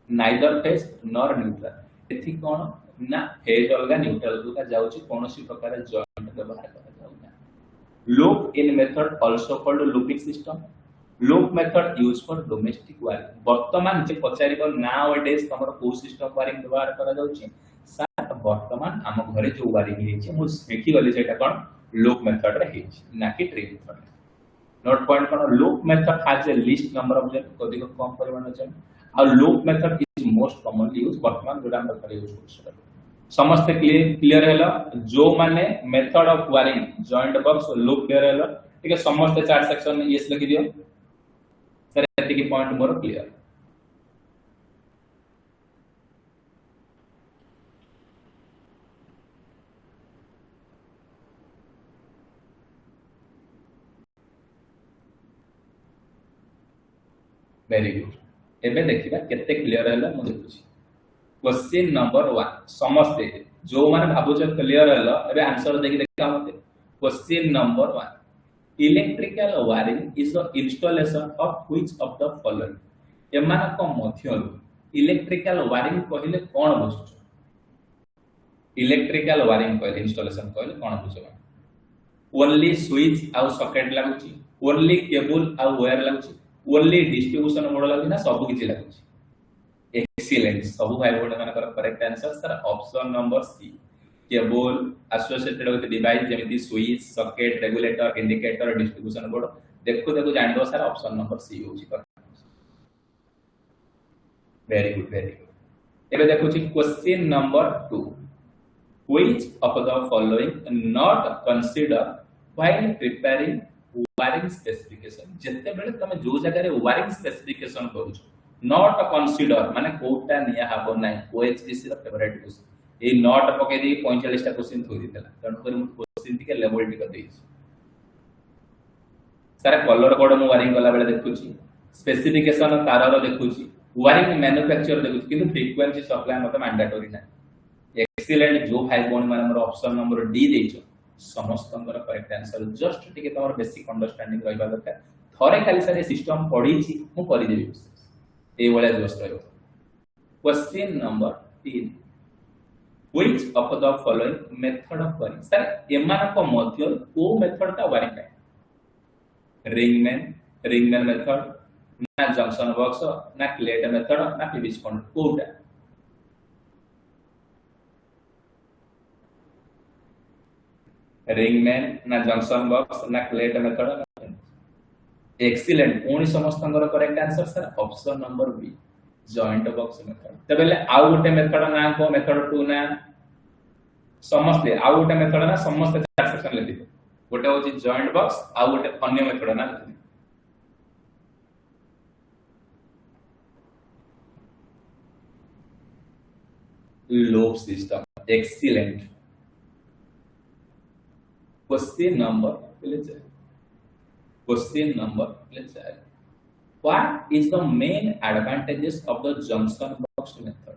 neither phase nor neutral एथि कोन ना फेज अलगा न्यूट्रल का जाउची कोनोसी प्रकार जॉइंट व्यवहार करा जाउना loop in method also called looping system loop method use for domestic wiring वर्तमान जे पचारिबो नाउ डेज हमर को सिस्टम वायरिंग व्यवहार करा जाउची सर वर्तमान हम घरे जो वायरिंग हेछि मु देखि गली सेटा कोन लूप मेथड रे हेछि ना कि ट्री मेथड नोट पॉइंट कोन loop method has a list number of object अधिक कम परिमाण छै आ loop method is most commonly use वर्तमान जोडा हम करे यूज करछ समस्त क्लियर हैला जो माने method of wiring joint box loop clear हैला ठीक है समस्त चार सेक्शन में यस लिखि दियो सर एति point more clear very good एबे देखिबा केते क्लियर हैला मु देखुची क्वेश्चन नंबर 1 समस्त जो माने भाबुछ क्लियर हैला एबे आंसर देखि देखा मते question number 1 electrical wiring is the installation of which of the following एमान को मध्यरु इलेक्ट्रिकल वायरिंग कहिले कोन बुझछ इलेक्ट्रिकल वायरिंग कहिले इंस्टॉलेशन कहिले कोन बुझबा ओनली स्विच आउ सॉकेट लागुची ओनली केबल आउ वायर लागुची ओनली डिस्ट्रीब्यूशन मोड लागुची ना सब किछि लागुची एक्सीलेंट सब भाई बोर्ड मानकर correct answer sir option number C cable associated with device जेमिति switch socket regulator indicator distribution board देखो देखो जान दो सर ऑप्शन नंबर सी होची वेरी गुड एबे देखो छी question number 2 which of the following not consider while preparing wiring specification जत्ते बेले तमे जो जगह रे वायरिंग स्पेसिफिकेशन करूछ नॉट कंसीडर माने कोटा निया हाबो नै ओएचपीसी र फेवरेट क्वेश्चन ए नॉट पके दी 45 टा क्वेश्चन थोइ दितला तण कर मु क्वेश्चन टिके लेवल टिक देइछ सारा कलर कोड मु वायरिंग कला बेले देखुची स्पेसिफिकेशन तार रो देखुची वायरिंग मैन्युफैक्चर देखुची किंतु फ्रीक्वेंसी सप्लाई मत मैंडेटरी ना एक्सीलेंट जो भाई बोन माने हमर ऑप्शन नंबर डी देइछो समस्त हमर करेक्ट आंसर जस्ट टिके तमर बेसिक अंडरस्टैंडिंग रहबा दरकार थरे खाली सारे सिस्टम पढीची मु करि देबी ए वाला दोस्त रहो question number 3 which of the following method of wiring sir एमान को मध्य को मेथड का वायरिंग है रिंगमैन मेथड ना जंक्शन बॉक्स ना क्लेट मेथड ना पीवीसी पॉइंट कोटा रिंगमैन ना जंक्शन बॉक्स ना क्लेट मेथड एक्सीलेंट कोनी समस्तंगर correct answer sir option number B joint box method तबेले आउ गोटे मेथड ना को मेथड 2 ना समस्त आउ गोटे मेथड ना समस्त चार सेक्शन लेति गोटे होची जॉइंट बॉक्स आउ गोटे अन्य मेथड ना loop system excellent question number let's say what is the main advantages of the junction box method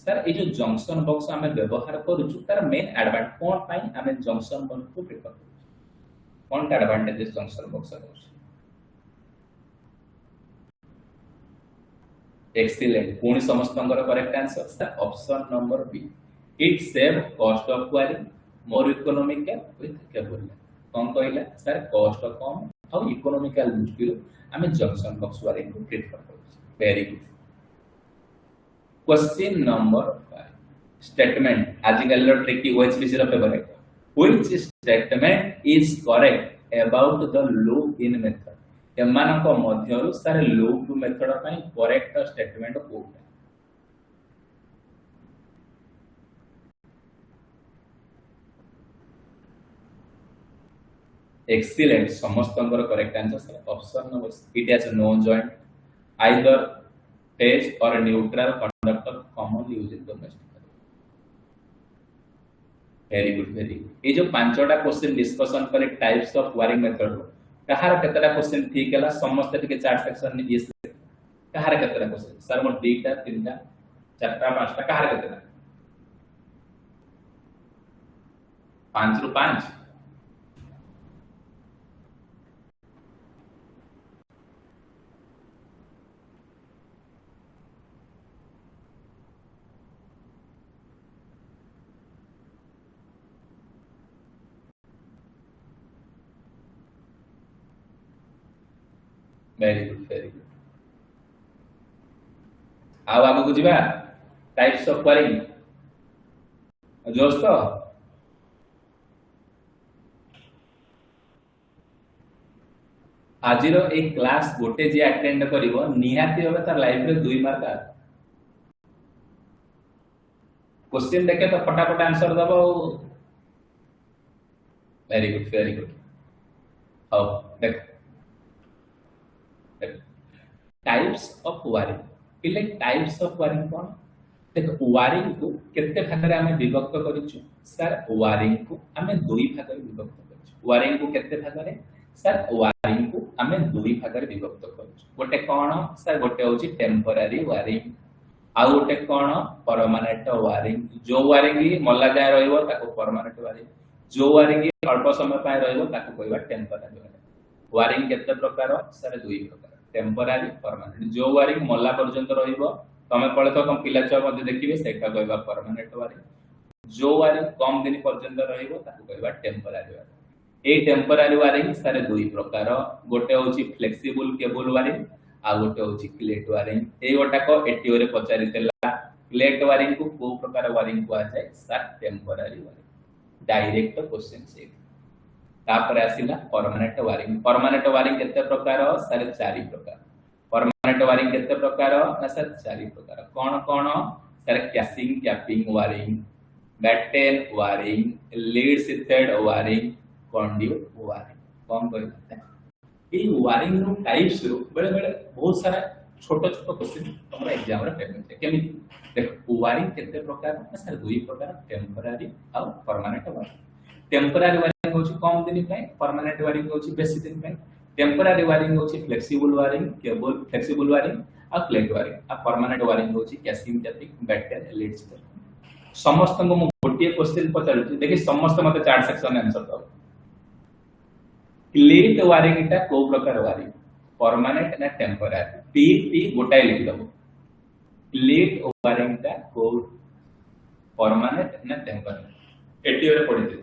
sir ए जो जंक्शन बॉक्स हमें व्यवहार करू छु तार मेन एडवांटेज कोन पाई हमें जंक्शन बॉक्स को प्रेफर करू कोन का एडवांटेजेस जंक्शन बॉक्स है Excellent. पुणी समस्तंकर correct answer sir option number B. It save cost of wiring, more economical with cable. कौन कहला सर कॉस्ट कम और इकोनॉमिकल दृष्टि आमे जंक्शन बॉक्स वायरिंग को प्रेफर करू. Very good. Question number 5 statement आजिकल रो ट्रिकी ओएचपीसी रो पेपर है. Which statement is correct about the loop in method? एमानक मध्यरु सारे लूप मेथड पई करेक्ट स्टेटमेंट कोटा. एक्सीलेंट. समस्तंकर correct answer sir option number C. It has no joint either test or neutral conductor commonly used in domestic. Very good very good. ये जो पांचटा क्वेश्चन डिस्कशन करे टाइप्स ऑफ वायरिंग मेथड रो कहार केतरा क्वेश्चन ठीक हैला समस्त टिके चार्ट सेक्शन ने यस कहार केतरा क्वेश्चन सर मोर दीटा तीनटा चारटा पांचटा कहार केतरा 5 रु 5. Very good very good. आओ आगो को जीवा टाइप्स ऑफ वायरिंग दोस्त. आज एक क्लास गोटे जे अटेंड करिवो निहाती होबे तार लाइफ रे 2 मार्क. क्वेश्चन देखे तो फटाफट आंसर दबो. Very good very good. आओ देख टाइप्स ऑफ वायरिंग. पिले टाइप्स ऑफ वायरिंग कोन देखो वायरिंग को केते भाग रे हमें विभक्त करिछु सर. वायरिंग को हमें 2 भाग रे विभक्त करिछु. वायरिंग को केते भाग रे सर वायरिंग को हमें 2 भाग रे विभक्त करिछु. गोटे कोन सर गोटे होची टेम्पररी वायरिंग आ गोटे कोन परमानेंट वायरिंग. जो वायरिंग मल्ला जाय रहइबो ताको परमानेंट वायरिंग. जो वायरिंग अल्प समय पाए रहइबो ताको कहबा टेम्पररी वायरिंग. वायरिंग केते प्रकार सर 2 प्रकार टेम्पररी परमानेंट. जो वायरिंग मल्ला पर्यंत रहिबो तमे पळे तो कम पिला छुआ मध्ये देखिबे सेटा कहबा परमानेंट वायरिंग. जो वायरिंग कम दिन पर्यंत रहिबो ताको कहबा टेम्पररी वायरिंग. ए टेम्पररी वायरिंग सारे 2 प्रकार. गोटे होची फ्लेक्सिबल केबल वायरिंग आ गोटे होची क्लेट वायरिंग. ए गोटाको एटीओ रे पचारितेला क्लेट वायरिंग को को प्रकार वायरिंग को आ जाय sir temporary wiring. Direct question से तापर आसिला परमानेंट वायरिंग. परमानेंट वायरिंग केते प्रकार सारे 4 प्रकार. परमानेंट वायरिंग केते प्रकार ना सर 4 प्रकार. कोन कोन sir casing capping wiring, batten wiring, lead sheathed wiring, conduit wiring. कोन कहता ए वायरिंग रो टाइप्स रो बेले बेले बहुत सारा छोटो छोटो क्वेश्चन हमरा एग्जाम रे पेपर है. केमि देखो वायरिंग केते प्रकार ना सर 2 प्रकार टेम्पररी और परमानेंट वायरिंग. टेम्पररी वायरिंग होची कम दिन पे, परमानेंट वायरिंग होची बेसी दिन पे. टेम्पररी वायरिंग होची flexible wiring cable flexible wiring आ क्लेट वायरिंग. आ परमानेंट वायरिंग होची casing capping batten lead sheathed. समस्त को मु गोटिए क्वेश्चन पचारुची देखि समस्त मते चार्ट सेक्शन आंसर दो. क्लेट वायरिंग टा को प्रकार वायरिंग परमानेंट ना टेम्पररी. पी पी गोटाई लिख दबो. क्लेट वायरिंग टा को परमानेंट ना टेम्पररी एटीओ रे पढि दे.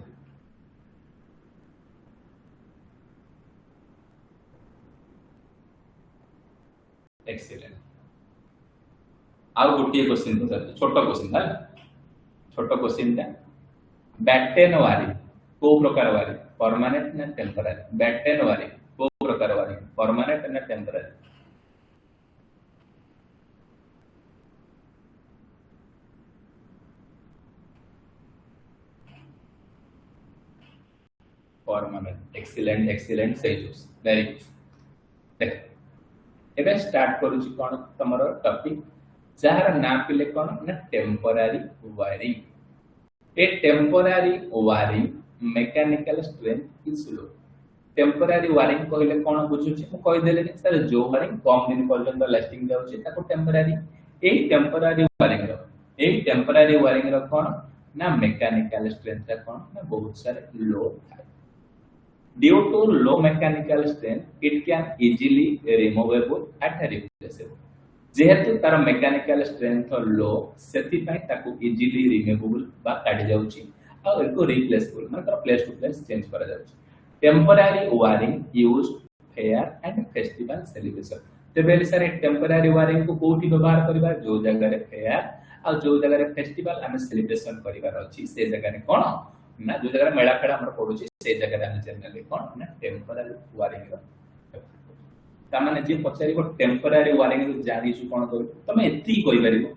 एक्सीलेंट. आउ गोटिए क्वेश्चन पचारुची छोटो क्वेश्चन है. छोटो क्वेश्चन टा बैटेन वायरिंग को प्रकार वायरिंग परमानेंट ना टेम्पररी. बैटेन वायरिंग को प्रकार वायरिंग परमानेंट ना टेम्पररी. परमानेंट. एक्सीलेंट एक्सीलेंट सही चूज. Very good. देख एबे स्टार्ट करूची कोन तमरो टॉपिक जहार ना पिले कोन ना temporary wiring. A temporary wiring mechanical strength is low. Temporary wiring कहले कोन बुझुची मु कहि देले सर जो वायरिंग कम दिन पर्यंत लास्टिंग जाउची ताको टेम्पररी. ए टेम्पररी वायरिंग रो कोन ना मैकेनिकल स्ट्रेंथ ता कोन ना बहुत सारे लो थाए. Due to low mechanical strength, it can easily removable and replaceable. जेहेतु तार मेकानिकल स्ट्रेंथ लो सेति पय ताकू इजीली रिमूवेबल बा काढी जाउची आ एको रिप्लेसेबल मतलब प्लेस टू प्लेस चेंज करा जाउची temporary wiring used fair and festival celebration ते बेले सारे टेम्पररी वायरिंग को कोठी व्यवहार करबा जो जगह रे फेयर आ जो जगह रे फेस्टिवल हम सेलिब्रेशन करिवार अछि से जगह रे कोन ना जो जगह मेला खेला हमर पडुची से जगह रे हम जनरली कोन ना टेम्पररी वायरिंग तामाने जे पचारि को टेम्पररी वायरिंग जानि छु कोन कर तमे एती कहि परिबो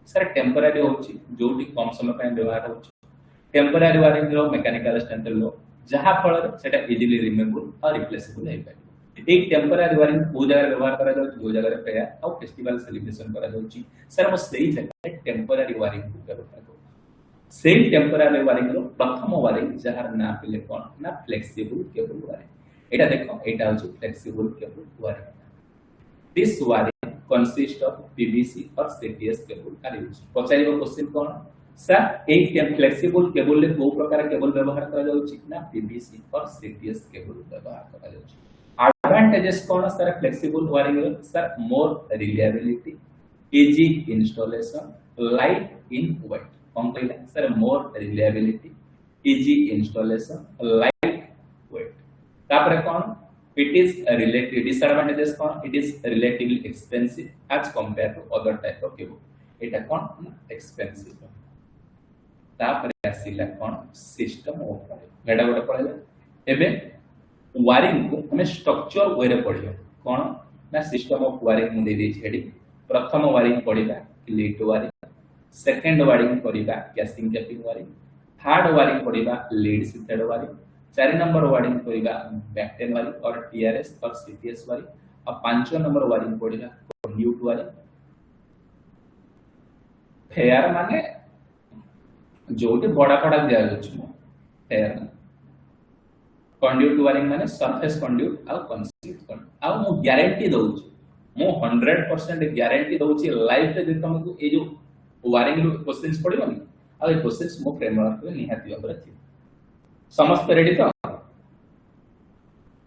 सर टेम्पररी होछि जोटी कम समय पय व्यवहार होछि टेम्पररी वायरिंग रो मेकानिकल स्ट्रेंथ लो जहा फल सेटा इजीली रिमूवेबल और रिप्लेसेबल हे पारि एक टेम्पररी वायरिंग को जगह व्यवहार करा जाउ जो जगह पे आ फेस्टिवल सेलिब्रेशन करा जाउछि सर हम सेही जगह टेम्पररी वायरिंग को व्यवहार करू सेही टेम्पररी वायरिंग रो प्रथम वायरिंग जहार ना पिले कोन ना फ्लेक्सिबल केबल वायरिंग एटा देखो एटा होछि flexible cable wiring this wiring consist of PVC और सीटीएस केबल आर यूज पचारिबो क्वेश्चन कोन सर एक फ्लेक्सिबल केबल ले दो प्रकार केबल व्यवहार करा जाउछि ना पीवीसी और सीटीएस केबल व्यवहार करा जाउछि एडवांटेजेस कोन sir flexible wiring sir more reliability easy installation light in weight कोन कहला sir more reliability easy installation light weight तापर कोन it is a relative disadvantages cone it is relatively expensive as compared to other type of cable Etah cone expensive तापर आसीला कोन सिस्टम ऑफ वायरिंग एटा गोटे पळले एबे वायरिंग को हमें स्ट्रक्चर वे रे पढियो कोन ना सिस्टम ऑफ वायरिंग दे दी छेडी प्रथम वायरिंग पढिबा लीड वायरिंग सेकंड वायरिंग पढिबा casing capping wiring third wiring पढिबा lead sheathed wiring 4 number wiring पढिबा बैकटेन वायरिंग और टीआरएस और सीटीएस वायरिंग और 5 नंबर वायरिंग पढिबा कंड्यूट वायरिंग फेयर माने जोटे बड़ा बड़ा दिया जाउछ फेयर कंड्यूट वायरिंग माने सरफेस कंड्यूट आ कंसील्ड कंड्यूट आ मो गारंटी दउछ मो 100% गारंटी दउछ लाइफ रे जे तुमको ए जो वायरिंग क्वेश्चंस पढिबनी आ ए क्वेश्चंस मो फ्रेमवर्क रे निहाती भाबरे थि समस्त रेडी तो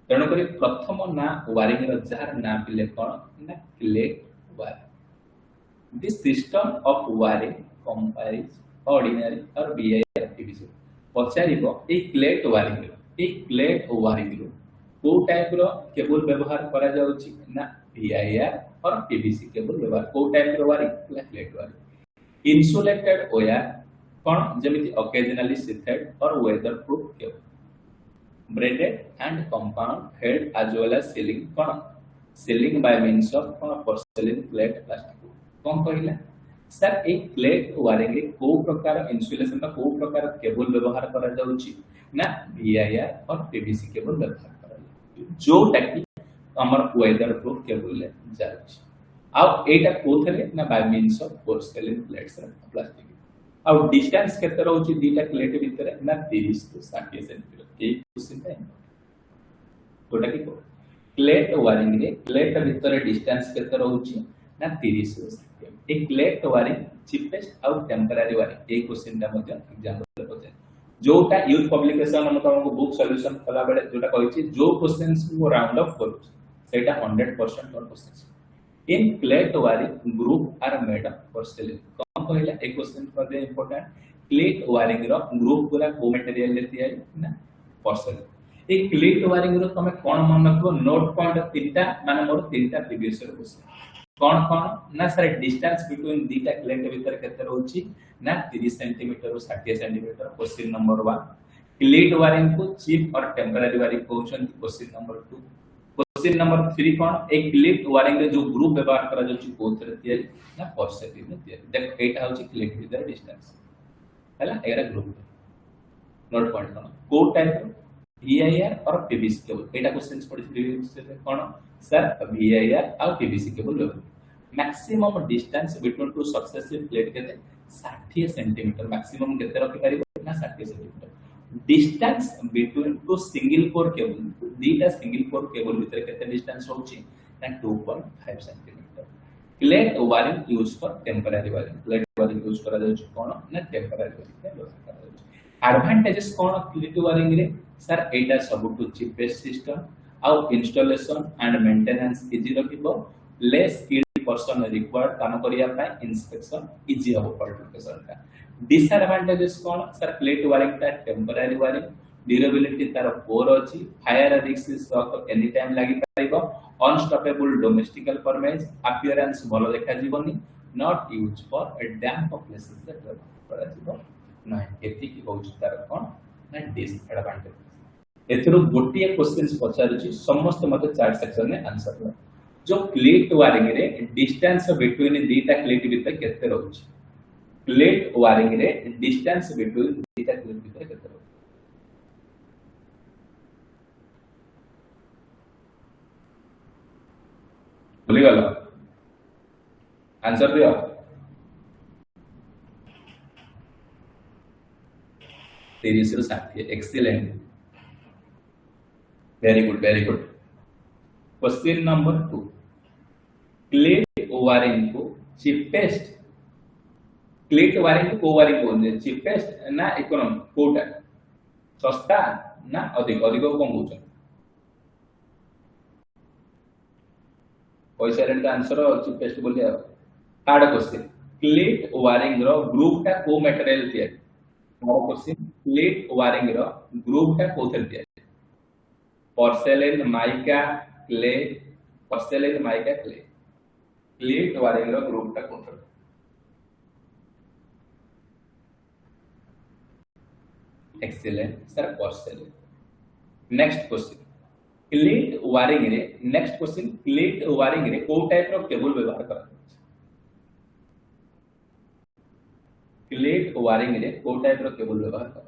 तेणु करी प्रथम ना वायरिंग रो जार ना पिले कोन ना cleat wiring this system of wiring comprises ordinary और बीआईआर पीवीसी पचारिबो ए क्लेट वायरिंग रो को टाइप रो केबल व्यवहार करा जाउची ना बीआईआर और पीवीसी केबल व्यवहार को टाइप रो wiring cleat wiring insulated wire कोन जेमिति ओकेजनली सीथेड और weatherproof cable braided and compounded as well as ceiling कोन ceiling by means of porcelain plate plastic कोन कहला सर एक प्लेट वायरिंग रे को प्रकार इंसुलेशन का को प्रकार केबल व्यवहार करा जाउची ना बीआईआर और पीवीसी केबल व्यवहार करा जो टेक्निक हमर वेदर प्रूफ केबल ले जाउची आ एटा कोथले ना by means of porcelain plates plastic आ डिस्टेंस केते रहउची दीटा प्लेट भीतर ना 30 to 60 सेंटीमीटर एक क्वेश्चन है गोटा की प्लेट वायरिंग रे प्लेट भीतर डिस्टेंस केते रहउची ना 30 to 60 एक प्लेट वायरिंग चीपेस्ट आउ टेम्पररी वायरिंग एक क्वेश्चन ता मध्ये एग्जांपल पचे जोटा यूथ पब्लिकेशन हम तुमको बुक सॉल्यूशन कला बेले जोटा कहिछि जो क्वेश्चंस को राउंड ऑफ करू सेटा 100% और questions in plate wiring group are made up porcelain कौन कहला एक question for the important plate wiring रो ग्रुप पूरा को मटेरियल ले तैयारी ना पोर्सेलिन एक प्लेट वायरिंग रो तमे कोन मन रखबो नोट पॉइंट तीनटा माने मोर तीनटा प्रीवियस रो कोन कोन ना सर डिस्टेंस बिटवीन दीटा प्लेट भीतर केते रहउची ना 30 सेंटीमीटर और 60 centimetre question number 1 plate wiring को चीप और टेम्पररी वायरिंग कहउछन क्वेश्चन नंबर 2 क्वेश्चन नंबर 3 कोन एक प्लेट वायरिंग रे जो ग्रुप व्यवहार करा जाउची कोथरे तैयारी ना पोर्सेलिन में तैयारी देख एटा होची प्लेट भीतर डिस्टेंस हला एरा ग्रुप नोट पॉइंट को टाइप बीआईआर और पीवीसी केबल एटा क्वेश्चंस पड़ी प्रीवियस कोन सर बीआईआर और PVC cable maximum distance between two successive plate केते 60 सेंटीमीटर मैक्सिमम केते रखि परिबो ना 60 centimetre distance between two single core cable दीटा सिंगल कोर केबल भीतर केते डिस्टेंस होची ना 2.5 centimetre plate wiring use for temporary wiring plate wiring use करा जाउची कोन ना टेम्पररी वायरिंग करा जाउची एडवांटेजेस कोन प्लेट वायरिंग रे सर एटा सब टू चीपेस्ट सिस्टम आउ इंस्टॉलेशन एंड मेंटेनेंस इजी रखिबो लेस स्किल्ड पर्सन रिक्वायर्ड काम करिया पाए इंस्पेक्शन इजी हो क्वालिफिकेशन का। डिसएडवांटेजेस कोन सर प्लेट वायरिंग ता टेंपरेरी वायरिंग, ड्यूरेबिलिटी तार पोर अछि, fire risk is any time लागि पाइबो, अनस्टॉपेबल डोमेस्टिकल परमेज, अपीयरेंस भलो देखा जीवनी, not use for a damp places that करा जीवो ना। एति की कहउछ तार कोन ना डिसएडवांटेज। एथरो गोटिए क्वेश्चंस पचारुची समस्त मते चार्ट सेक्शन में आंसर कर। जो प्लेट वायरिंग रे डिस्टेंस बिटवीन दीटा प्लेट भीतर केते रहउची, प्लेट वायरिंग रे डिस्टेंस बिटवीन दीटा प्लेट भीतर केते रहउची भूली गलो आंसर दियो। 30 ରୁ 60। Excellent, very good very good. Question number 2, plate wiring को चीपेस्ट, प्लेट वायरिंग को वायरिंग बोलते चीपेस्ट ना इकोनॉमिक कोटा, सस्ता ना अधिक, अधिक को कम बोलते पैसा रेट का आंसर चीपेस्ट बोलिए। थर्ड क्वेश्चन, प्लेट वायरिंग रो ग्रुप टा को मटेरियल दिया। थर्ड क्वेश्चन, प्लेट वायरिंग रो ग्रुप टा कोथर दिया, porcelain, mica, clay, porcelain, mica, clay. Plate wiring रो ग्रुप टा कोथर, excellent sir porcelain. Next question, plate wiring रे, नेक्स्ट क्वेश्चन, प्लेट वायरिंग रे को टाइप रो केबल व्यवहार करा, प्लेट वायरिंग रे को टाइप रो केबल व्यवहार करा,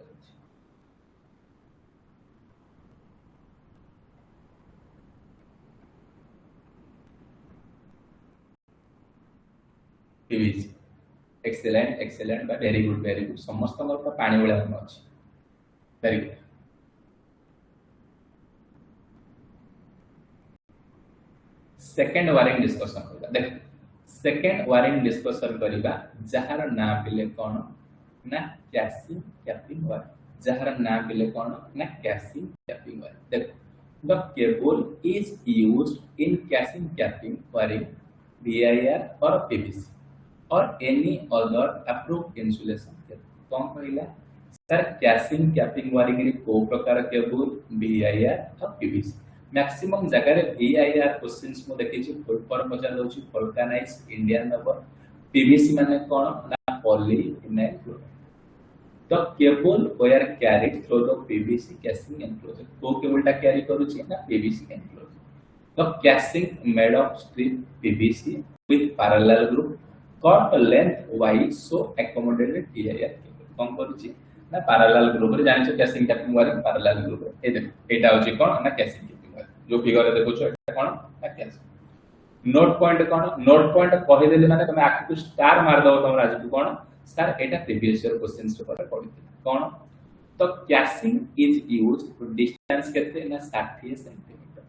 पीवीसी। एक्सीलेंट एक्सीलेंट बा वेरी गुड वेरी गुड। समस्त का पानी वाला मन अछि, very good. Second wiring discussion करबा। देख सेकंड वायरिंग डिस्कशन करबा जहार ना पिले कोन ना कैसिंग कैपिंग वायरिंग, जहार ना पिले कोन ना कैसिंग कैपिंग वायरिंग। देख the cable is used in casing capping wiring, VIR और PVC or any other approved insulation cable। कौन कहला सर कैसिंग कैपिंग वायरिंग रे को प्रकार केबल VIR और PVC। मैक्सिमम जगह रे VIR क्वेश्चंस मो देखि छी फुल फॉर्म पचा दउची वोल्केनाइज्ड इंडियन रबर, PVC माने कोन ना polyvinyl chloride. The cable were carried through the PVC casing enclosure, को केबलटा कैरी करूची ना PVC enclosure. The casing made of strip PVC with parallel group cut length wise so accommodated TIR cable। कौन करूची ना पैरेलल ग्रुप रे जानि छ कैसिंग कैपिंग वायरिंग पैरेलल ग्रुप रे। ए देखो एटा होची कोन ना कैसिंग कैपिंग वायरिंग, जो फिगर रे देखो छ एटा कोन ना कैसिंग। नोट पॉइंट कोन, नोट पॉइंट कहि देले माने तमे आखि स्टार मार दो तम राजू कोन सर एटा प्रीवियस ईयर क्वेश्चंस पेपर रे पढि कोन। तो कैसिंग इज यूज्ड टू डिस्टेंस केते ना 60 सेंटीमीटर,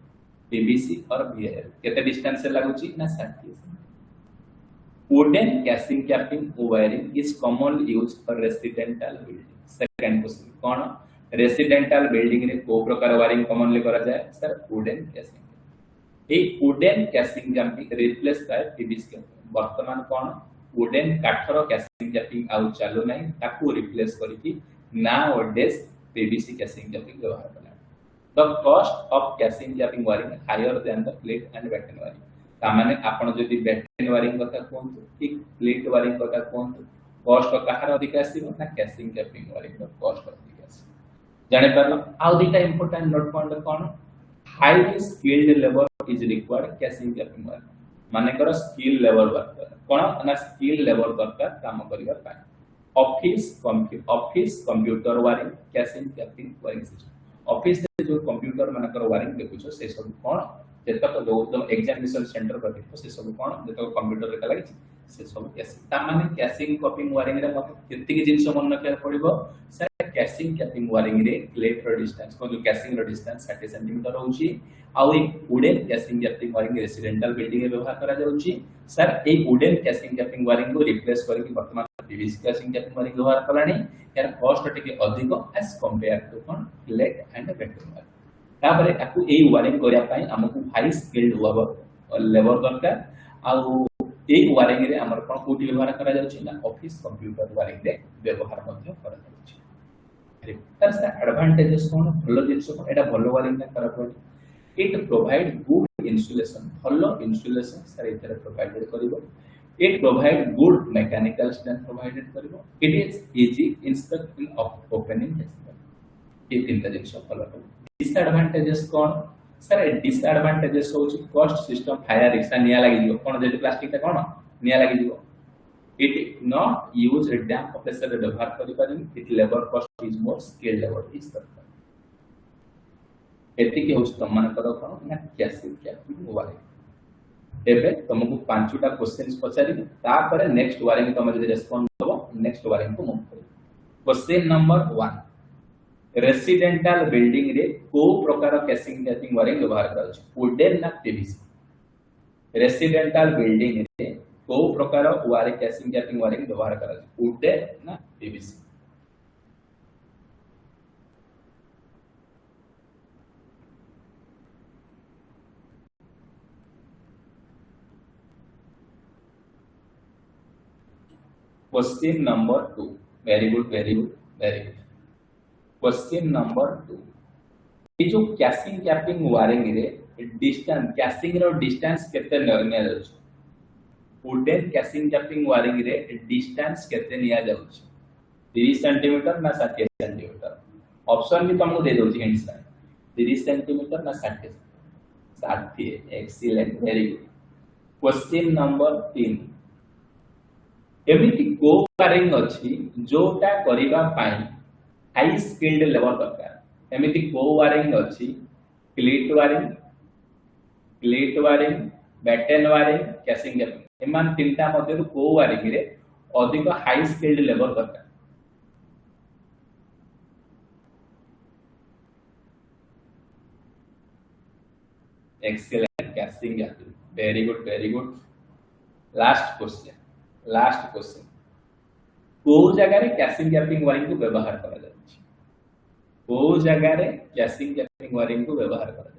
PVC और VIR केते डिस्टेंस से लागुची ना 60 centimetre. Wooden casing capping wiring is commonly used for residential building। Second question कोन रेसिडेंशियल बिल्डिंग रे को प्रकार वायरिंग कॉमनली करा जाय सर वुडन कैसिंग। ए wooden casing capping replace by PVC capping. वर्तमान कोन वुडन काठर कैसिंग कैपिंग आउ चालू नै, ताकू रिप्लेस करिकि nowadays PVC casing capping व्यवहार कला। The cost of casing capping wiring higher than the plate and batten wiring. तामाने आपण जदि बैटन वायरिंग कथा कोंतु कि प्लेट वायरिंग कथा कोंतु, कॉस्ट कहार अधिक आसीबो ना कैसिंग कैपिंग वायरिंग रो कॉस्ट अधिक आसी। जाने परलो आउ दिटा इंपोर्टेंट नोट पॉइंट कोन highly skilled labour is required casing capping wiring. माने कर स्किल लेबर वर्कर कोन ना स्किल लेबर दरकार काम करिवा पाए। Office computer wiring casing capping wiring system. Office रे जो कंप्यूटर माने कर वायरिंग देखुछो से सब कोन जेतक जो एग्जामिनेशन सेंटर पर देखो से सब कोन जेतक कंप्यूटर रे लागि से सब कैसिंग। ता माने कैसिंग कैपिंग वायरिंग रे मत केति कि जिंस मन रखिया पड़िबो सर कैसिंग कैपिंग वायरिंग रे प्लेट रो डिस्टेंस को जो कैसिंग रो डिस्टेंस 60 सेंटीमीटर होउची। आउ ए wooden casing capping wiring residential building रे व्यवहार करा जाउची। सर ए वुडन कैसिंग कैपिंग वायरिंग को रिप्लेस करके वर्तमान PVC कैसिंग कैपिंग वायरिंग व्यवहार करानी। यार कॉस्ट टिके अधिक एज कंपेयर टू कोन प्लेट एंड बैटन वायरिंग। तापरे ताकू एई वायरिंग करिया पई हमकु हाई स्किल्ड लेबर लेबर दरकार आउ एक वायरिंग रे हमर कोन कोठी व्यवहार करा जाउछि ना ऑफिस कंप्यूटर वायरिंग रे व्यवहार मध्य करा जाउछि तर से एडवांटेजेस कोन भलो जिंस कोन एटा भलो वायरिंग ना खराब wiring it provide good insulation भलो इंसुलेशन सर इतर प्रोवाइडेड करिवो it provide good mechanical strength provided करिवो it is easy inspection of opening ये तीन जिंस भलो डिसएडवांटेजेस कोन सर डिसएडवांटेजेस होची कॉस्ट सिस्टम फायर रिक्शा निया लागि दियो कोन जे प्लास्टिक ता कोन निया लागि दियो it not use damp compressor व्यवहार करि पारिन it labour cost is more skill labour is दरकार एति के होछ तमन करो कोन ना कैसे क्या वाले एबे तुमको पांचटा क्वेश्चंस पचारि ता पर नेक्स्ट वारिंग तुम जे रेस्पोंड दबो नेक्स्ट वारिंग को मूव करो क्वेश्चन नंबर 1 रेसिडेंटल बिल्डिंग रे को प्रकार केसिंग टैपिंग वायरिंग व्यवहार करा छै वुडन ना पीवीसी रेसिडेंटल बिल्डिंग रे को प्रकार वायरिंग केसिंग टैपिंग वायरिंग व्यवहार करा छै वुडन ना PVC question number 2 very good very good very good question number 2 ये जो कैसिंग कैपिंग वायरिंग रे डिस्टेंस कैसिंग रो डिस्टेंस केते निया जाउछ वुडन कैसिंग कैपिंग वायरिंग रे डिस्टेंस केते निया जाउछ 30 सेंटीमीटर ना 60 सेंटीमीटर ऑप्शन भी तुमको दे दोछि हिंट्स 30 सेंटीमीटर ना 60 excellent very good question number 3 एमिति को वायरिंग अछि जोटा करिबा पाई हाई स्किल्ड लेबर दरकार एमिति को वायरिंग अछि cleat wiring batten wiring casing capping एमान तीनटा मध्ये को वायरिंग रे अधिक हाई स्किल्ड लेबर दरकार excellent casing capping very good last question को जगह रे कैसिंग कैपिंग वायरिंग को व्यवहार करा जाय को जगह रे कैसिंग कैपिंग वायरिंग को व्यवहार करा जाय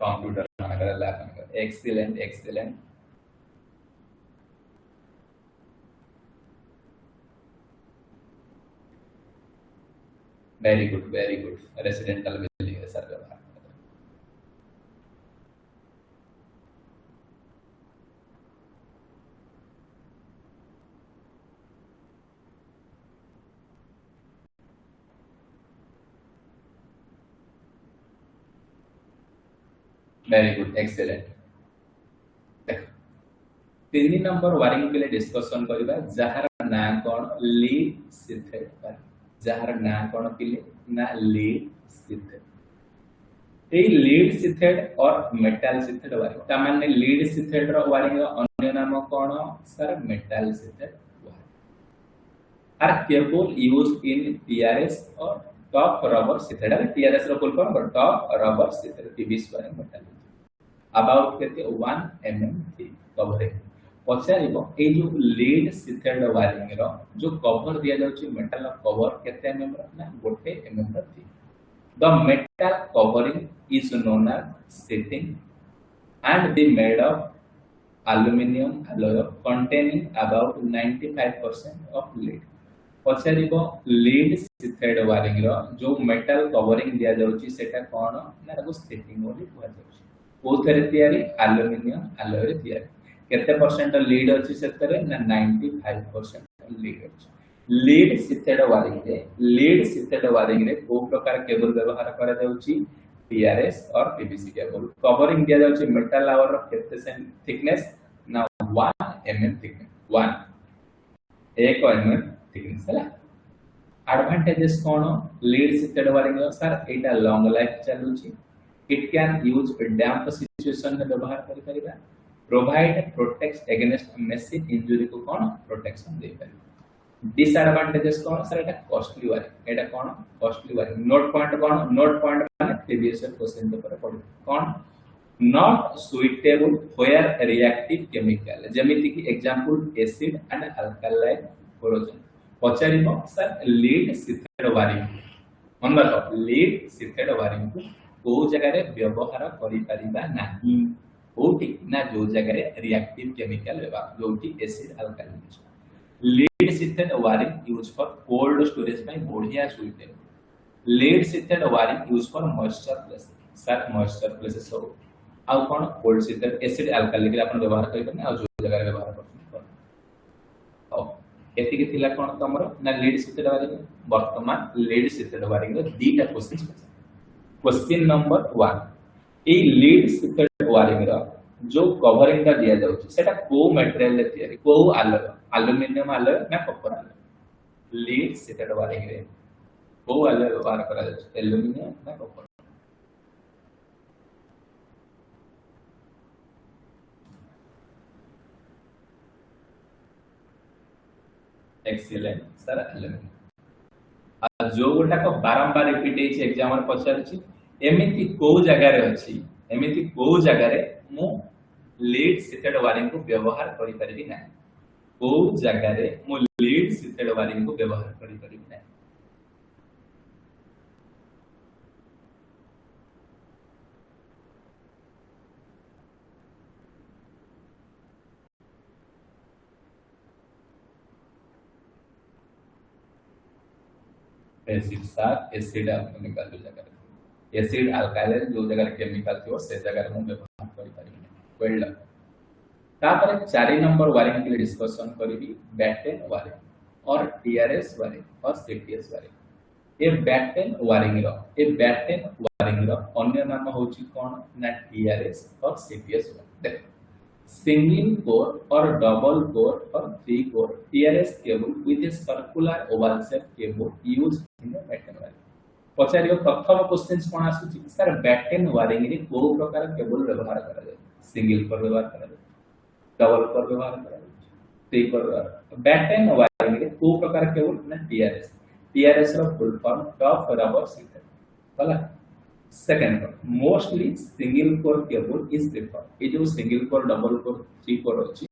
कंप्यूटर मानकर लैब मानकर excellent very good residential building रे सर व्यवहार very good excellent 3 number wiring के लिए डिस्कशन करबा जहार ना कोन लीड सिथेड वायरिंग जहार ना कोन पिले ना लीड सिथेड ए लीड सिथेड और मेटल सिथेड वायरिंग ता माने लीड सिथेड रो वायरिंग रो अन्य नाम कोन sir metal sheathed wiring or cable use in TRS और टॉप रबर सिथेड टीआरएस रो full form top rubber sheathed PVC wiring metal about केते 1 mm थिक कवरिंग पछारिबो ए जो लीड सिथेड वायरिंग रो जो कवर दिया जाउची मेटल कवर केते mm ना 1 mm thick the metal covering is known as sheathing and be made of aluminum alloy containing about 95% of lead पछारिबो लीड सिथेड वायरिंग रो जो मेटल कवरिंग दिया जाउची सेटा कोन ना को शीथिंग बोली कहै जाउची कोथरे तयारी एल्युमिनियम अलॉय रे तयारी केते परसेंट लीड अछि सेतरे ना 95% लीड अछि लीड सिथेड वायरिंग रे को प्रकार केबल व्यवहार करा जाउची टीआरएस और पीवीसी केबल कवरिंग दिया जाउची मेटल आवर केते थिकनेस ना 1 mm थिकनेस 1 mm थिकनेस हला एडवांटेजेस कोन लीड सिथेड वायरिंग सर एटा लॉन्ग लाइफ चलुची it can use a damp situation में व्यवहार करि परिबा provide protects against machine injury को कोन प्रोटेक्शन दे परिबा डिसएडवांटेजेस कोन सर एटा कॉस्टली वायरिंग एटा कोन कॉस्टली वायरिंग नोट पॉइंट माने प्रीवियस क्वेश्चन पेपर पढ कोन not suitable where reactive chemical जेमिति की example acid and alkaline corrosion पचारिबो सर लीड सीथेड वायरिंग मन रख लीड सीथेड वायरिंग को को जगह रे व्यवहार करि परिबा नाही कोठी ना जो जगह रे रिएक्टिव केमिकल व्यवहार जोठी acid alkali lead sheathed wiring use for cold storage में बढ़िया suitable lead sheathed wiring use for moisture place sir moisture places हो आउ कोन कोल्ड सीथेड एसिड अल्काली के अपन व्यवहार करि पने आ जो जगह रे व्यवहार करते एतिके थिला कोन तमरो ना लीड सीथेड वायरिंग वर्तमान लीड सीथेड वायरिंग रो दीटा क्वेश्चन क्वेश्चन नंबर 1 ए लीड सीथेड वायरिंग रो जो कवरिंग का दिया जाउची सेटा को मटेरियल ले तयारी को एल्युमिनियम आलय ना कॉपर आलय लीड सीथेड वायरिंग रे को आलय व्यवहार करा जाउची एल्युमिनियम ना कॉपर एक्सीलेंट सर एलिमेंट जो गोटा को बारंबार रिपीट होइछ एग्जाम रे पछारछि एमिति को जगह रे अछि एमिति को जगह रे मु लीड सीथेड वायरिंग को व्यवहार करि परिबि नै को जगह रे मु लीड सीथेड वायरिंग को व्यवहार करि परिबि नै एसिड सार एसिड केमिकल जो जगह एसिड अल्काइल जो जगह केमिकल थियो से जगह मु व्यवहार करि परिबि कोइल तापर 4 नंबर वायरिंग के डिस्कशन करिबी बैटेन वायरिंग और टीआरएस वायरिंग और सीटीएस वायरिंग ए बैटेन वायरिंग रो अन्य नाम होची कोन ना टीआरएस और सीटीएस देख सिंगल कोर और डबल कोर और 3 core TRS cable with a circular oval shape cable used in a batten wiring पचारियो प्रथम क्वेश्चन कोन आसुची सर बैटेन वायरिंग रे को प्रकार केबल व्यवहार करा जाय सिंगल कोर व्यवहार करा जाय डबल कोर व्यवहार करा जाय 3 कोर बैटेन वायरिंग रे को प्रकार केबल ना TRS रो full form top rubber sheathed भला second mostly single core cable is preferred ए जो single core double core 3 core अछि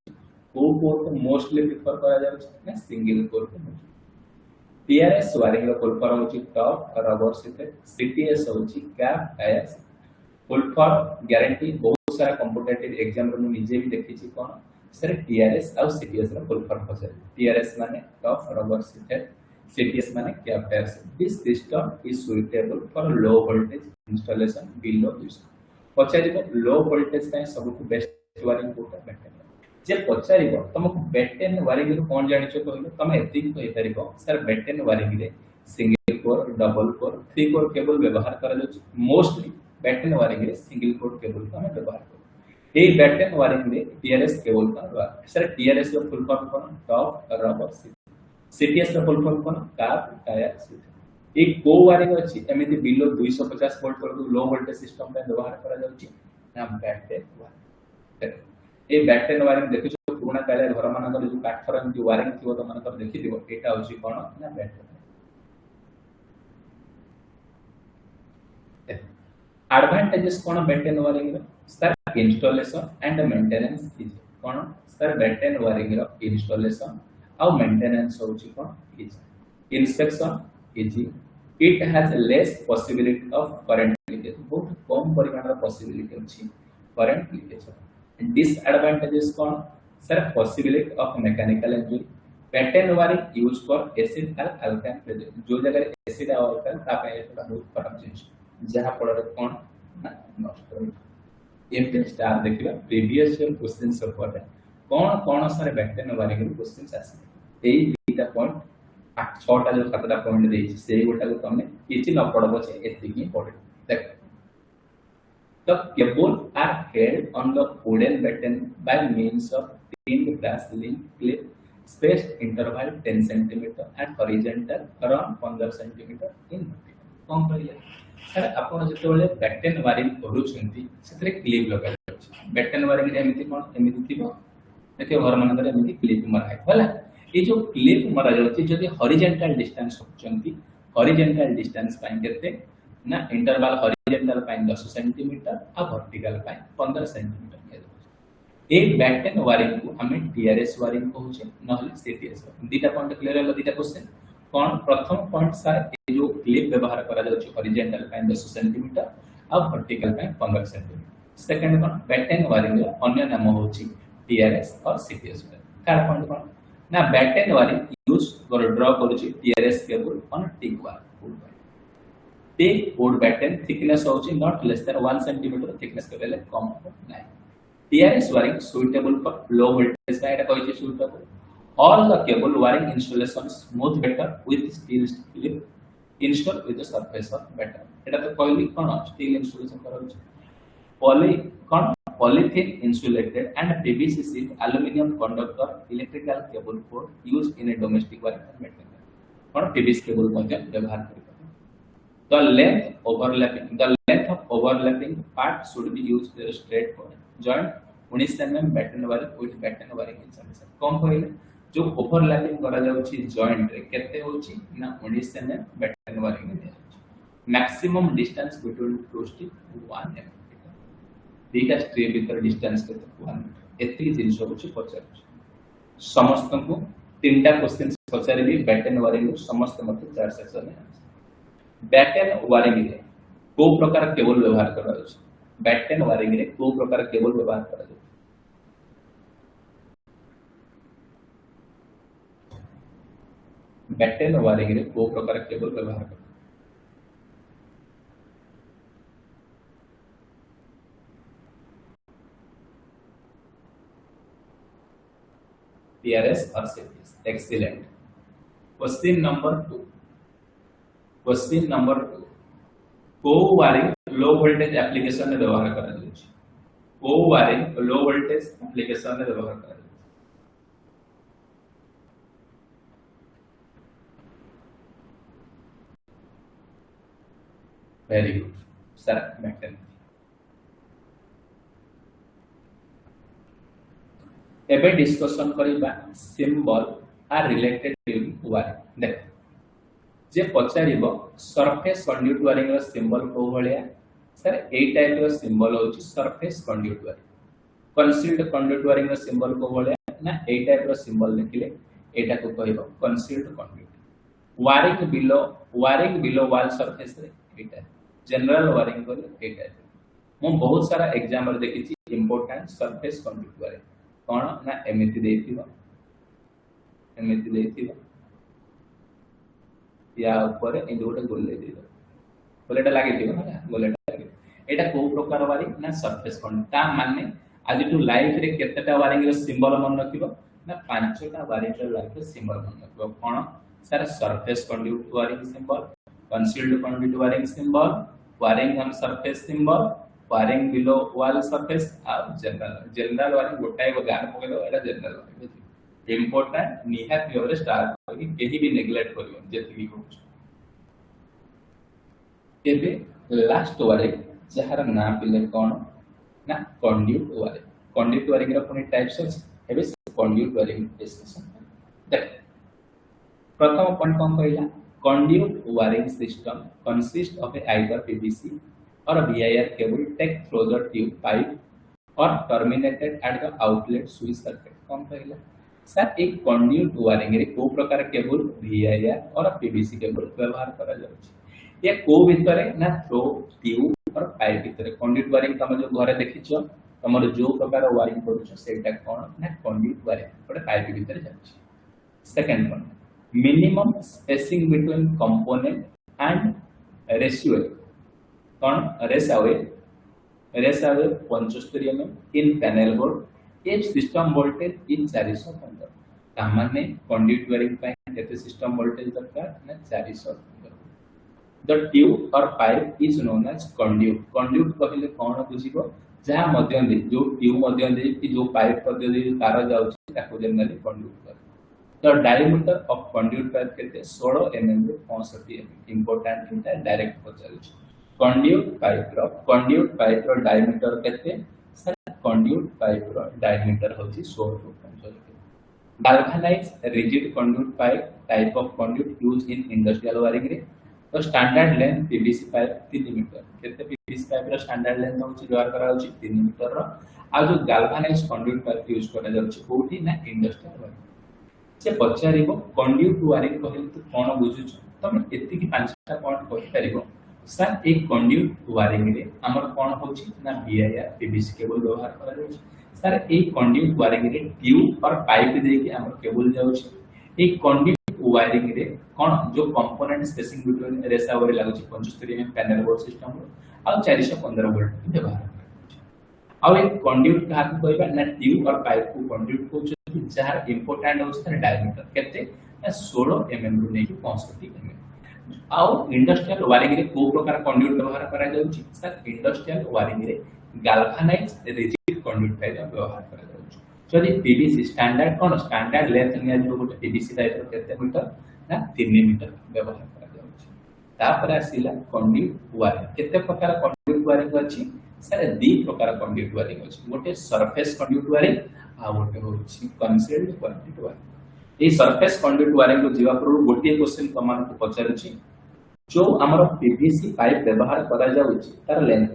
को कोर को मोस्टली प्रिफर करा जाय छै सिंगल कोर को टीआरएस वायरिंग रो फुल फॉर्म अछि टॉप रबर सीथेड सीटीएस होछि cap tyre full form guarantee बहुत सारा कॉम्पिटिटिव एग्जाम रो निजे भी देखि छी कोन सर टीआरएस और सीटीएस रो फुल फॉर्म पछे टीआरएस माने टॉप रबर सीथेड सीटीएस माने cap tyre this system is suitable for low voltage installation below 200 पचारिबो लो वोल्टेज ପାଇଁ सबको बेस्ट वायरिंग कोटा बैटेन जे पचारिबो तुमको बैटेन वायरिंग रो कोन जानिछो कहलो तमे एतिक कहि परिबो सर बैटेन वायरिंग रे single core double core 3 core cable व्यवहार करा जाउछ मोस्टली बैटेन वायरिंग रे सिंगल कोर केबल का हम व्यवहार करू ए बैटेन वायरिंग रे टीआरएस केबल का व्यवहार सर टीआरएस रो फुल फॉर्म कोन टॉप रबर सीटीएस रो फुल फॉर्म कोन कैप टायर एक को वायरिंग अछि एमिति बिलो 250 वोल्ट पर लो वोल्टेज सिस्टम पे व्यवहार करा जाउछि ना बैटेन वायरिंग ए बैटेन वायरिंग देखियो पुराना काले घर मानकर जो काठर जो वायरिंग थियो त मानकर देखिथिबो एटा होछि कोन ना बैटेन एडवांटेजेस कोन बैटेन वायरिंग रो sir installation and maintenance is कोन सर बैटेन वायरिंग रो इंस्टॉलेशन और मेंटेनेंस होछि कोन is inspection easy it has less possibility of current leakage बहुत कम परिमाण possibility अछि current leakage disadvantages कोन sir possibility of mechanical injury batten wiring use for acid और अल्काइन प्रेजेंट जो जगह एसिड और अल्काइन तापे एटा बहुत खराब जिनिस जहा पड़े कोन नष्ट हो एमटी स्टार देखिबा प्रीवियस ईयर क्वेश्चन पेपर रे कोन कोन सर बैटेन वायरिंग क्वेश्चंस आसी एई दीटा पॉइंट 6टा जो 7टा पॉइंट देछि से गोटा को तमे किछि न पड़बो छै एतिकी पड़े देख the cable are held on the wooden batten by means of thin brass link clip spaced interval 10 cm and horizontal around 15 cm in vertical कौन करिया सर आपण जेतोले बैटेन वायरिंग करू छंती सेतरे क्लिप लगा छै बैटेन वायरिंग एमिति कोन एमिति थिबो देखियो घर मानकर एमिति क्लिप मरा है होला ये जो क्लिप मरा जाउची जदी हॉरिजॉन्टल डिस्टेंस होचंती हॉरिजॉन्टल डिस्टेंस पाइन केते ना इंटरवल हॉरिजॉन्टल पाइन 10 सेंटीमीटर आ वर्टिकल पाइन 15 सेंटीमीटर के ए बैकएंड वायरिंग को हमें टीआरएस वायरिंग कहूचे नहले सीटीएस वायरिंग दीटा पॉइंट क्लियर होला दीटा क्वेश्चन कोन प्रथम पॉइंट सर ए जो क्लिप व्यवहार करा जाउची हॉरिजॉन्टल पे 10 सेंटीमीटर और वर्टिकल पे 15 सेंटीमीटर सेकंड कोन बैकएंड वायरिंग रो अन्य नाम होची टीआरएस और सीटीएस वायरिंग कार पॉइंट कोन ना बैकएंड वायरिंग यूज कर ड्रा करूची TRS cable on teak wire teak board backend thickness होची not less than 1 centimetre thickness के बेले कम हो नाही TRS wiring suitable for low voltage का एटा कहै छै suitable all the cable wiring installation smooth better with steel clip install with the surface of better एटा तो कहली कोन steel installation करल छै poly cone polythene insulated and PVC sheet aluminum conductor electrical cable cord used in a domestic wiring material cone PVC cable मध्ये व्यवहार करि the length of overlapping part should be used straight forward joint 19 mm batten wiring with batten wiring installation कौन कहले जो ओवरलैपिंग करा जाउची जॉइंट रे केते होची ना 19 mm बैटन वायरिंग दे maximum distance between two strip 1 mm दीटा स्ट्रिप भीतर डिस्टेंस केते 1 मीटर एतकी जिनिस होची पचार समस्त को तीनटा क्वेश्चन पचारबी बैटन वायरिंग समस्त मत 4 सेक्शन में बैटन वायरिंग रे को प्रकार केबल व्यवहार करा जाउची बैटन वायरिंग रे को प्रकार केबल व्यवहार करा जाउची बैटन वायरिंग रे को प्रकार केबल व्यवहार करा TRS और CTS एक्सीलेंट क्वेश्चन नंबर 2 को वायरिंग लो वोल्टेज एप्लीकेशन में व्यवहार करा जाउची को वायरिंग लो वोल्टेज एप्लीकेशन में व्यवहार करा जाउची वेरी गुड सर बैटन एबे डिस्कशन करिबा symbol are related to wiring देख जे पचारिबो सरफेस कंड्यूट वायरिंग रो सिंबल को भलिया सर ए टाइप रो सिंबल होची surface conduit wiring concealed conduit wiring रो सिंबल को भलिया ना ए टाइप रो सिंबल देखिले एटा को कहबो concealed conduit wiring below wall surface रे एटा जनरल वायरिंग को ए टाइप मो बहुत सारा एग्जाम रे देखिछि इंपोर्टेंट सरफेस कंड्यूट वायरिंग कोन ना एमिति देथिबो या ऊपर ए दोटा गोले दिबो गोलेटा लागि दिबो ना गोलेटा लागि एटा को प्रकार वायरिंग ना सरफेस कंड्यूट ता माने आज टू लाइफ रे केतेटा वायरिंग रो सिंबल मन रखिबो ना पांचटा वायरिंग रो लाइफ रो सिंबल मन रखिबो कोन sir surface conduit wiring symbol concealed conduit wiring symbol wiring on surface symbol wiring below wall surface और जनरल वायरिंग गोटाई को ध्यान पके दो एटा जनरल वायरिंग इंपोर्टेंट निहात भाव स्टार्ट करके केही भी नेग्लेक्ट करियो जेति हो एबे लास्ट वायरिंग जहार ना पिले कोन ना कंड्यूट वायरिंग रो कोनी टाइप्स अछि एबे कंड्यूट वायरिंग डिस्कशन देख प्रथम पॉइंट कोन कहला conduit wiring system consist of either PVC or a VIR cable take through the tube pipe or terminated at the outlet switch circuit कोन कहला सर एक कंड्यूट वायरिंग रे को प्रकार केबल VIR और PVC केबल व्यवहार करा जाउची ये को भीतर ना थ्रो ट्यूब और पाइप भीतर कंड्यूट वायरिंग तम जो घरे देखिछो तमर जो प्रकार वायरिंग करूछो सेटा कोन ना कंड्यूट वायरिंग गोटे पाइप भीतर जाउची second one minimum spacing between component and ratio कोन रेसावे 75 mm in panel board if system voltage is 415 तामाने कंड्यूट वायरिंग पे केते सिस्टम वोल्टेज दरकार ना 415 the tube or pipe is known as conduit कहले कोन बुझिबो जहा मध्य दे जो ट्यूब मध्य दे कि जो पाइप मध्य दे तार जाउची ताको जनरली कंड्यूट कर the diameter of conduit pipe केते 16 mm रे 65 mm इंपोर्टेंट इनटा डायरेक्ट पचारुची कंड्यूट पाइप रो डायमीटर केते कंड्यूट पाइप रो डायमीटर होची 16 galvanized rigid conduit pipe type of conduit used in industrial wiring रे तो standard length PVC pipe 3 metre केते पीवीसी पाइप रो स्टैंडर्ड लेंथ होची व्यवहार करा होची 3 मीटर रो आ जो गैल्वेनाइज्ड कंडक्ट पाइप यूज करा जाउची कोठी ना इंडस्ट्रियल वायरिंग से पचारिबो कंडक्ट वायरिंग कहले तो कोन बुझु तमे एति की पांचटा पॉइंट कहि परिबो सर एक कंडक्ट वायरिंग रे हमर कोन होची ना बीआईआर पीवीसी केबल व्यवहार करा जाउची सर एक कंडक्ट वायरिंग रे ट्यूब और पाइप दे के हमर केबल जाउची एक कंडक्ट वायरिंग रे कोन जो कंपोनेंट स्पेसिंग बिटवीन रेसा वरे लागुची 75 एमएम पैनल बोर्ड सिस्टम आ 415 वोल्ट व्यवहार आ एक कंडक्ट का कहबा ना ट्यूब और पाइप को कंडक्ट को जहार इंपोर्टेंट होछ तर डायमीटर केते 16 एमएम रु नै 65 एमएम आ इंडस्ट्रियल वायरिंग रे को प्रकार कंडक्ट व्यवहार करा जाउची सर इंडस्ट्रियल वायरिंग रे गैल्वेनाइज्ड रिजिड कंडक्ट टाइप व्यवहार करा जाउची जदि पीवीसी स्टैंडर्ड कोन स्टैंडर्ड लेंथ निया जो गोटे पीवीसी टाइप केते मीटर ना 3 मीटर व्यवहार करा जाउची तापर आसीला कंडक्ट वायरिंग केते प्रकार कंडक्ट वायरिंग अछि सर दी प्रकार कंडक्ट वायरिंग अछि गोटे सरफेस कंडक्ट वायरिंग आ गोटे होछि कन्सील्ड conduct wiring a surface conduit wiring को जीवा पर गोटे क्वेश्चन तमान को पचारछि जो हमर पीवीसी पाइप व्यवहार करा जाउछि तार लेंथ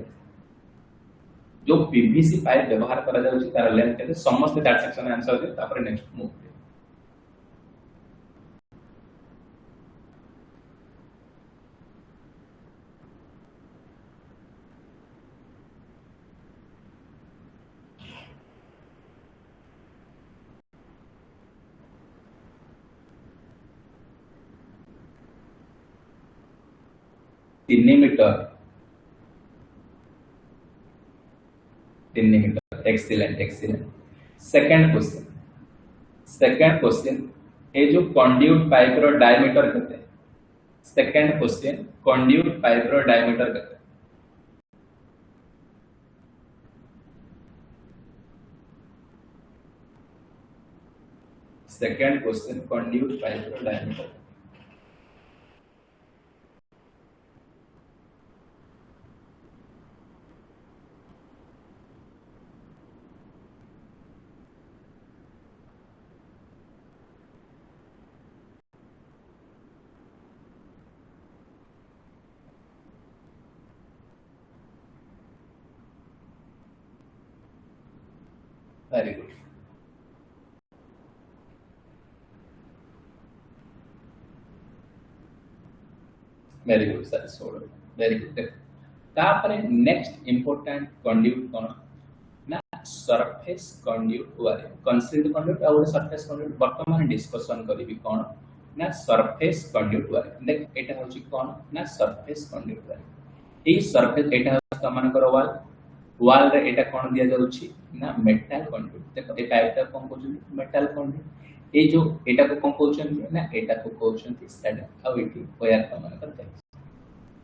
जो पीवीसी पाइप व्यवहार करा जाउछि तार लेंथ केते समस्त चार सेक्शन आंसर दे तापर नेक्स्ट मूव तीन metre excellent excellent second question ए जो कंडक्ट पाइप रो डायमीटर केते सेकंड क्वेश्चन कंडक्ट पाइप रो डायमीटर केते सेकंड क्वेश्चन कंडक्ट पाइप रो diameter very good very good sir सोड वेरी गुड तापर नेक्स्ट इंपोर्टेंट कंडक्ट कोन ना surface conduit wiring concealed conduit और सरफेस कंडक्ट वर्तमान डिस्कशन करबी कोन ना सरफेस कंडक्ट वायरिंग देख एटा होची कोन ना surface conduit wiring a surface एटा समान करो वाल रे एटा कोन दिया जाउची ना मेटल कंडक्ट देखो ए टाइपटा कोन कहउची मेटल कंडक्ट ए जो एटा को कोन कहउची ना एटा को कहउची सेड आ एटी वायर समान करते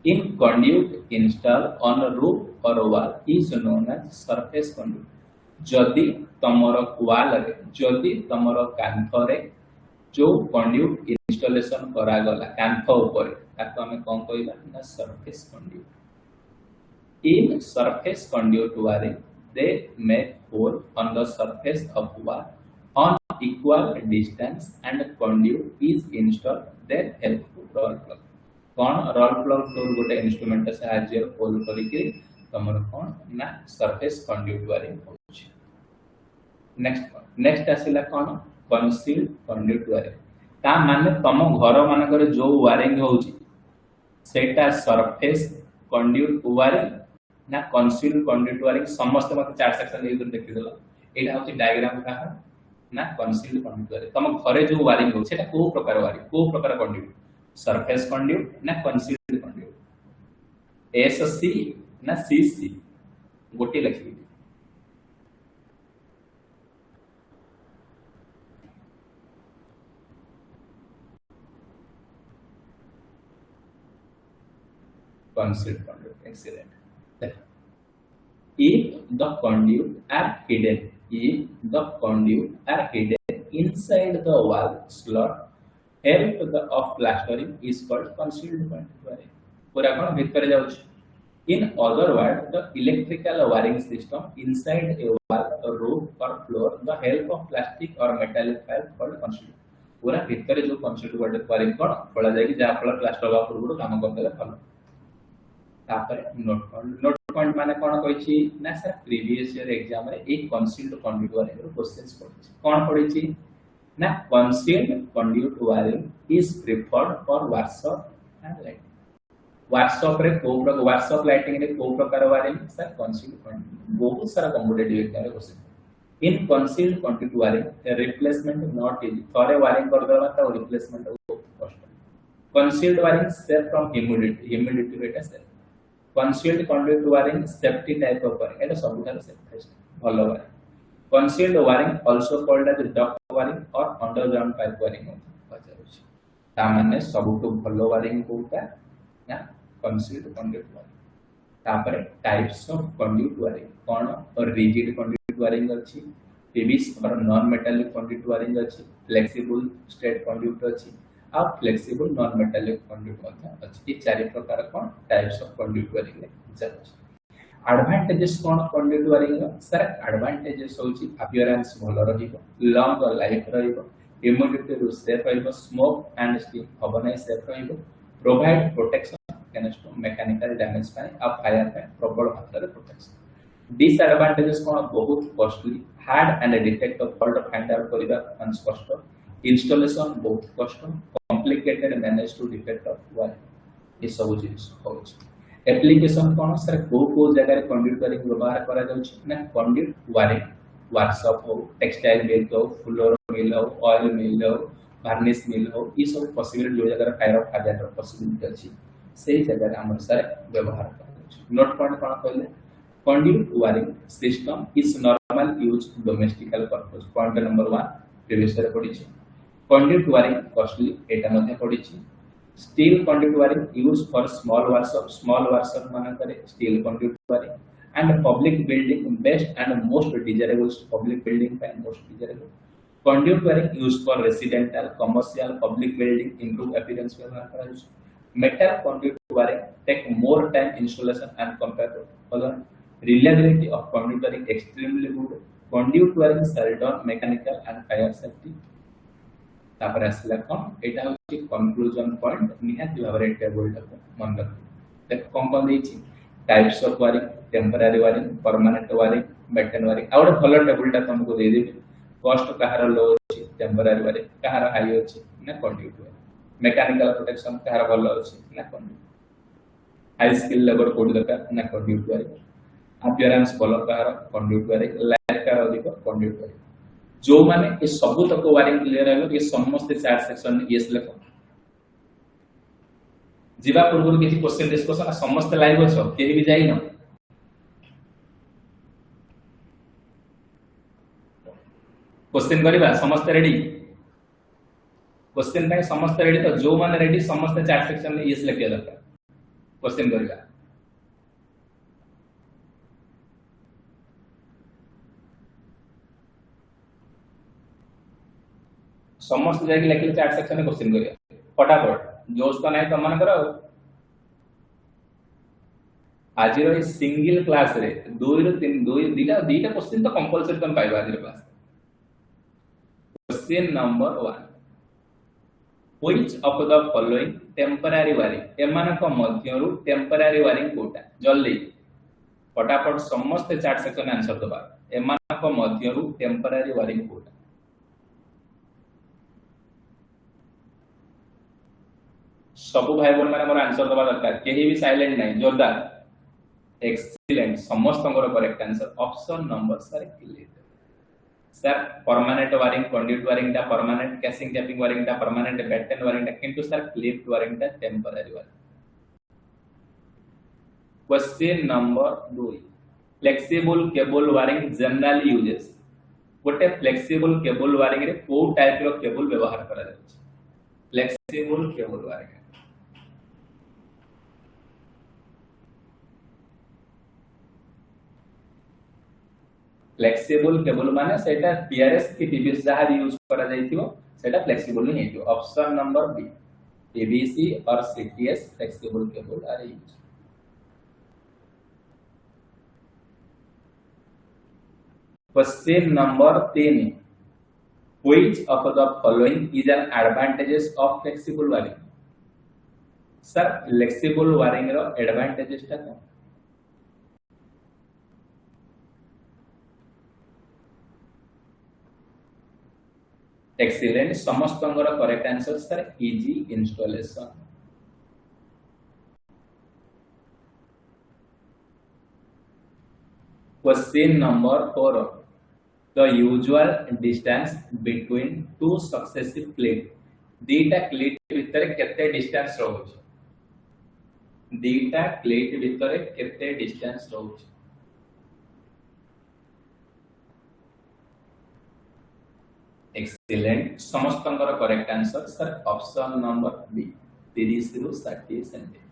in conduit installed on a roof or wall is known as surface conduit जदि तमर वाल रे जदि तमर कांथ रे जो कंडक्ट इंस्टॉलेशन करा गला कांथ ऊपर ताको हमें कोन कहबा ना surface conduct in surface conduit wiring they make hole on the surface of wall on equal distance and conduit is installed then help to roll plug कोन रोल प्लग तो गोटे इंस्ट्रूमेंट से आज होल करके तमर कोन ना सरफेस कंडक्ट वायरिंग होछि नेक्स्ट आसिला कोन कंसील्ड कंडक्ट वायरिंग ता माने तम घर मान करे जो वायरिंग होछि सेटा सरफेस कंडक्ट वायरिंग ना कंसील्ड कंडक्ट वायरिंग समस्त मत चार सेक्शन ए देखि देला एटा होछि डायग्राम का ना कंसील्ड कंडक्ट वायरिंग तम घरे जो वायरिंग होछि सेटा को प्रकार कंडक्ट सरफेस कंडक्ट ना कंसील्ड कंडक्ट एससी ना सीसी गोटे लिखि concealed conduit excellent if the conduit are hidden inside the wall slot help the of plastering is called concealed conduit wiring पूरा कोन भीतर जाउछ in other words the electrical wiring system inside a wall roof or floor the help of plastic or metallic pipe called concealed पूरा भितर जो कंसिल्ड वायरिंग कोन खोला जाय कि जा फल प्लास्टर बा पूर्व काम कर देला भलो तापर नोट पॉइंट माने कोन कहिछि ना सर प्रीवियस ईयर एग्जाम रे एक कंसिल्ड कंडक्ट वायरिंग रो क्वेश्चंस पढिछि कोन पढिछि ना कंसिल्ड conduct wiring is preferred for workshop and light workshop रे वर्कशॉप लाइटिंग रे को प्रकार वायरिंग सर कंसिल्ड कंडक्ट बहुत सारा कॉम्पिटिटिव एग्जाम रे question in concealed conduit wiring a replacement is not easy थोड़े वायरिंग कर देला त रिप्लेसमेंट बहुत कष्ट concealed wiring safe from humidity rate safe concealed conduit wiring safety type of wiring Etah सबुठार safest भलो wiring concealed wiring also called as duct wiring or underground pipe wiring पचारुछि ता माने सबुठु भलो वायरिंग कोटा ना concealed conduit wiring तापरे टाइप्स ऑफ कंडक्ट वायरिंग कोन और रिजिड कंडक्ट वायरिंग अछि पीवीसी और नॉन मेटालिक कंडक्ट वायरिंग अछि फ्लेक्सिबल स्ट्रेट कंडक्ट अछि आ फ्लेक्सिबल नॉन मेटालिक कंडक्ट ମଧ୍ୟ अछि ए चारि प्रकार कोन टाइप्स ऑफ कंडक्ट वायरिंग अछि एडवांटेजेस कोन कंडक्ट वायरिंग सर एडवांटेजेस होछि अपीयरेंस भलो रहिबो लॉन्ग लाइफ रहिबो ह्यूमिडिटी रु सेफ रहिबो स्मोक एंड स्टीम हबनै सेफ रहिबो provide protection against mechanical damage पाए आ फायर पाए प्रबल मात्रा रे प्रोटेक्शन डिसएडवांटेजेस कोन बहुत costly hard and defect of fault find out करिबा अंश कष्ट इंस्टॉलेशन बहुत कष्ट complicated manage to defect of wire ये सब जिनिस होछ एप्लीकेशन कोन सर को जगह रे कंडक्ट वायरिंग व्यवहार करा जाउछ ना कंडक्ट वायरिंग वर्कशॉप हो टेक्सटाइल मिल हो फ्लोर मिल हो ऑयल मिल हो वार्निश मिल हो ये सब पॉसिबल जो जगह फायर ऑफ हजार पॉसिबिलिटी अछि सेही जगह हमर सर व्यवहार करा जाउछ नोट पॉइंट कोन कहले conduit wiring system is normal use domestical purpose point number 1 previous रे पढिछि conduit wiring costly एटा मध्ये पढिछि steel conduit wiring used for small workshop माने करे steel conduit wiring and public building best and most desirable public building by most desirable conduit wiring used for residential commercial public building improve appearance व्यवहार करा जाउछि metal conduit wiring take more time installation and compared to other reliability of conduit wiring extremely good conduit wiring seldom mechanical and fire safety तापर असला कोन एटा होछि कंक्लूजन पॉइंट निहाती भाबरे टेबल टा मन रख देख कोन कोन देछि types of wiring temporary wiring permanent wiring batten wiring out भलो टेबल टा तुमको दे देबी कॉस्ट कहार लो अछि टेम्पररी वायरिंग कहार हाई अछि ना कंडक्ट वायरिंग मैकेनिकल प्रोटेक्शन कहार भलो अछि ना conduct high skill labour code दरकार ना कंडक्ट वायरिंग अपीयरेंस भलो कहार कंडक्ट वायरिंग लाइफ का अधिक कंडक्ट वायरिंग जो माने ए सब तक वायरिंग क्लियर है ये समस्त चार सेक्शन यस लेखो जीवा पूर्व किछि क्वेश्चन डिस्कशन समस्त लाइव अछो केही भी जाई न क्वेश्चन करिबा समस्त रेडी क्वेश्चन ପାଇଁ समस्त रेडी तो जो माने रेडी समस्त चार सेक्शन में यस लेके दरकार क्वेश्चन करिबा समस्त जाके लेके चार सेक्शन में क्वेश्चन करिया फटाफट जोश तो नहीं तमन करो आज रो सिंगल क्लास रे 2 रो 3 2 दीटा क्वेश्चन तो कंपलसरी तुम पाइबा आज रो class question number 1 which of the following temporary wiring एमान को मध्यरु टेम्पररी वायरिंग कोटा जल्दी फटाफट समस्त चार सेक्शन आंसर दबा एमान को मध्यरु टेम्पररी वायरिंग कोटा सबु भाई बोन माने मोर आंसर दबा दरकार केही भी साइलेंट नहीं जोरदार एक्सीलेंट समस्त correct answer option number sir clear sir permanent wiring conduct wiring दा परमानेंट कैसिंग टैपिंग वायरिंग दा परमानेंट बैटन वायरिंग दा किंतु सर क्लिप वायरिंग दा temporary wiring question number 2 flexible cable wiring generally uses गोटे फ्लेक्सिबल केबल वायरिंग रे को टाइप रो केबल व्यवहार करा जाय flexible cable wiring flexible cable माने सेटा पीआरएस की पीवीसी जहां यूज करा जाइथिबो सेटा फ्लेक्सिबल ही हेतिबो ऑप्शन नंबर बी पीवीसी और CTS flexible cable are use question number 3 Which of the following is an advantages of flexible wiring? Sir, flexible wiring रो advantages टा कौन? Excellent. समस्तंगर correct answer sir. Easy installation. Question number 4. The usual distance between two successive cleat. दीटा cleat भितर केते डिस्टेंस रहउछ? दीटा क्लीट भितर केते डिस्टेंस रहउछ? Excellent. समस्तंकर correct answer sir option number B 30 रु 60 centimetre.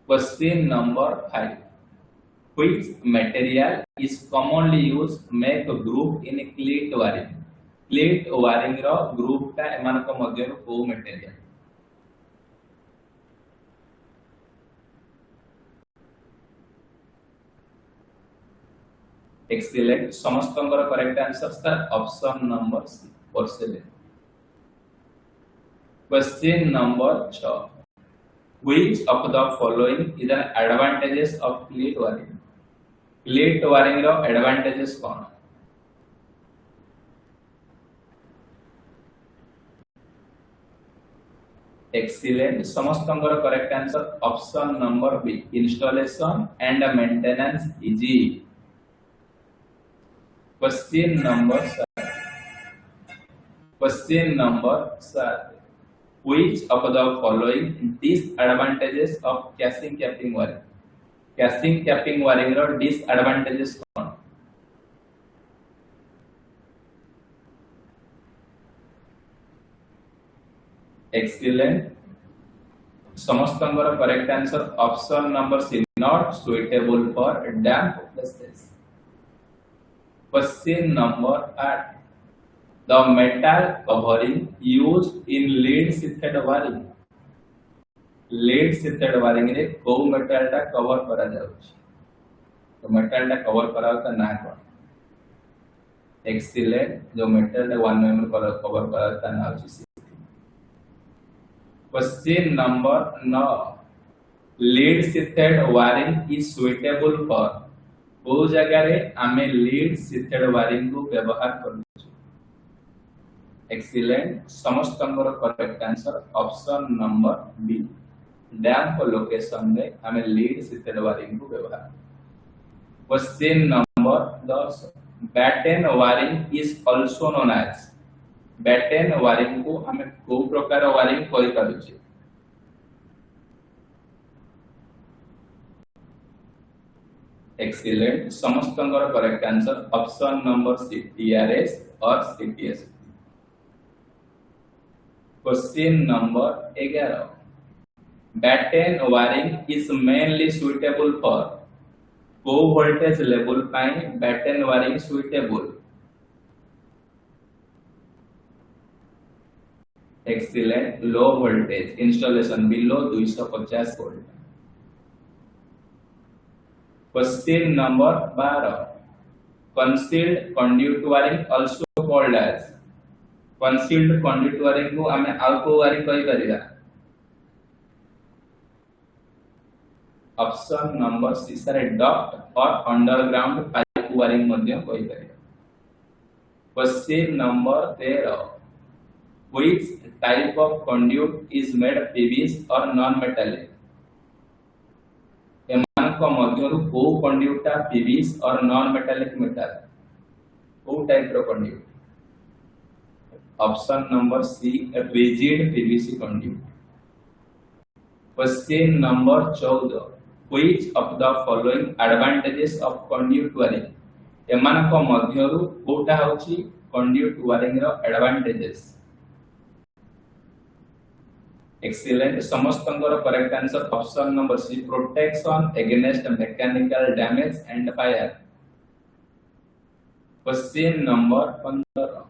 Question number 5. Which material is commonly used make a group in a cleat wiring? Cleat wiring रो group टा एमान को मध्य रो को material? Excellent. समस्तंकर correct answer sir option number C porcelain. Question number 6. Which of the following is an advantages of cleat wiring? Cleat wiring रो advantages कौन? Excellent. समस्तंकर correct answer option number B installation and maintenance easy. Question number 7. Question number 7. Which of the following disadvantages of casing capping wiring? Casing capping wiring रो disadvantages कौन? Excellent. समस्तंकर correct answer option number C not suitable for damp places. Question number 8. The metal covering used in lead sheathed wiring. Lead sheathed wiring रे को metal टा cover करा जाउछ? तो metal टा cover करा होता ना कौन? Excellent. जो metal टा 1 mm cover करा होता ना होची. Question number 9. Lead sheathed wiring is suitable for को जगह रे आमे लीड sheathed wiring को व्यवहार करू. Excellent. समस्तंगर correct answer option number B damp location रे आमे लीड sheathed wiring को व्यवहार. Question number 10. Batten wiring is also known as. Batten wiring को आमे को प्रकार वायरिंग करि पारुछे? Excellent. समस्तंगर correct answer option number C TRS और CTS. Question number 11. Batten wiring is mainly suitable for को वोल्टेज लेवल पाई batten wiring suitable? Excellent. Low voltage installation below 250 volt. Question number 12. Concealed conduit wiring also called as. Concealed conduit wiring को हमें आउटको वायरिंग कहि परिबा? Option number C sir duct और अंडरग्राउंड पाइप वायरिंग मध्य कहि परिबा. Question number 13. Which type of conduit is made PVC or non metallic? को मध्यरु को कंड्यूट टा PVC और नॉन मेटालिक मेटल को टाइप रो conduit? Option number C rigid PVC conduit. Question number 14. Which of the following advantages of conduit wiring? एमान को मध्यरु कोटा होची कंड्यूट वायरिंग रो एडवांटेजेस? Excellent. समस्तंगर correct answer option number C protection against mechanical damage and fire. Question number 15.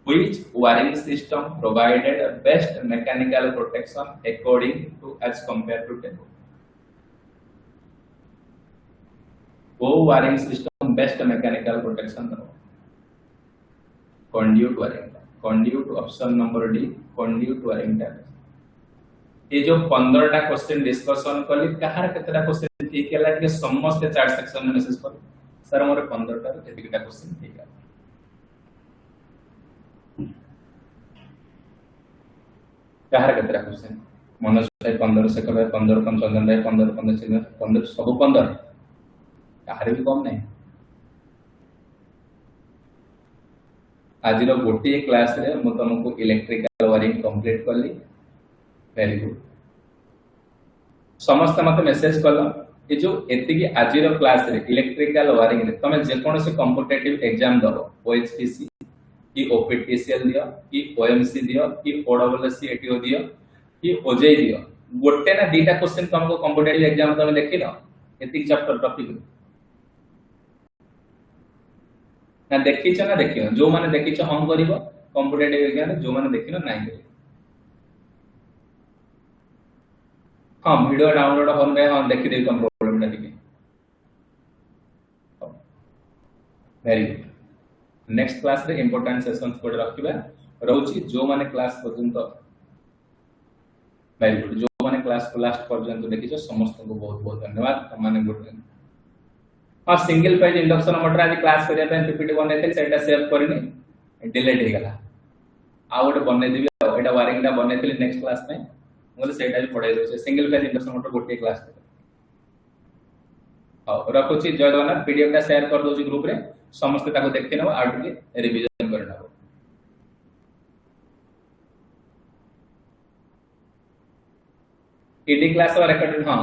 Which wiring system provided best mechanical protection according to as compared to table? वो wiring system best mechanical protection दो. Conduit wiring conduit option number D conduit wiring ये जो 15टा क्वेश्चन डिस्कशन कली कहार केतरा क्वेश्चन ठीक हैला कि समस्त चैट सेक्शन में मैसेज कर सर मोर 15टा एतिकटा क्वेश्चन ठीक है कहार केतरा क्वेश्चन मनोज भाई 15 से कर 15 कम चंदन भाई 15 15 से 15 सब 15 कहार भी कम नहीं आज गोटे क्लास रे मु तुमको इलेक्ट्रिकल वायरिंग कंप्लीट कली वेरी गुड समस्त मत मेसेज कल ये जो एतिकी आज क्लास रे इलेक्ट्रिकल वायरिंग रे तमे जे कोन से कॉम्पिटिटिव एग्जाम दबो ओएचपीसी कि ओपीटीसीएल दियो कि ओएमसी दियो कि ओडब्ल्यूएससी एटीओ दियो कि ओजेई दियो गोटे ना दीटा क्वेश्चन तुमको कॉम्पिटिटिव एग्जाम तमे देखिनो एतिक चैप्टर टॉपिक ना देखिछ ना देखियो जो माने देखिछ हम करिवो कॉम्पिटिटिव एग्जाम जो माने देखिनो नाही करिवो हां वीडियो डाउनलोड होन गए हां देखि दे तुम प्रॉब्लम टा दिखे वेरी गुड नेक्स्ट क्लास रे इंपोर्टेंट सेशंस कोड रखिबा रहउची जो माने क्लास पर्यंत वेरी गुड जो माने क्लास को लास्ट पर्यंत देखिछ समस्त को बहुत बहुत धन्यवाद तुम माने गुड हां सिंगल पेज इंडक्शन मोटर आज क्लास करिया पे पीपीटी बनेथे सेटा सेव करनी डिलीट हे गला आ गोटे बने देबी एटा वायरिंग टा बनेथली नेक्स्ट क्लास में मोले सेटा भी पढ़ाई दे सिंगल पेज इंडक्शन मोटर गोटे क्लास हां रखुची जय जगन्नाथ पीडीएफ टा शेयर कर दोची ग्रुप रे समस्त ताको देखि नबो आ के रिवीजन कर नबो ईडी क्लास और रिकॉर्डिंग हां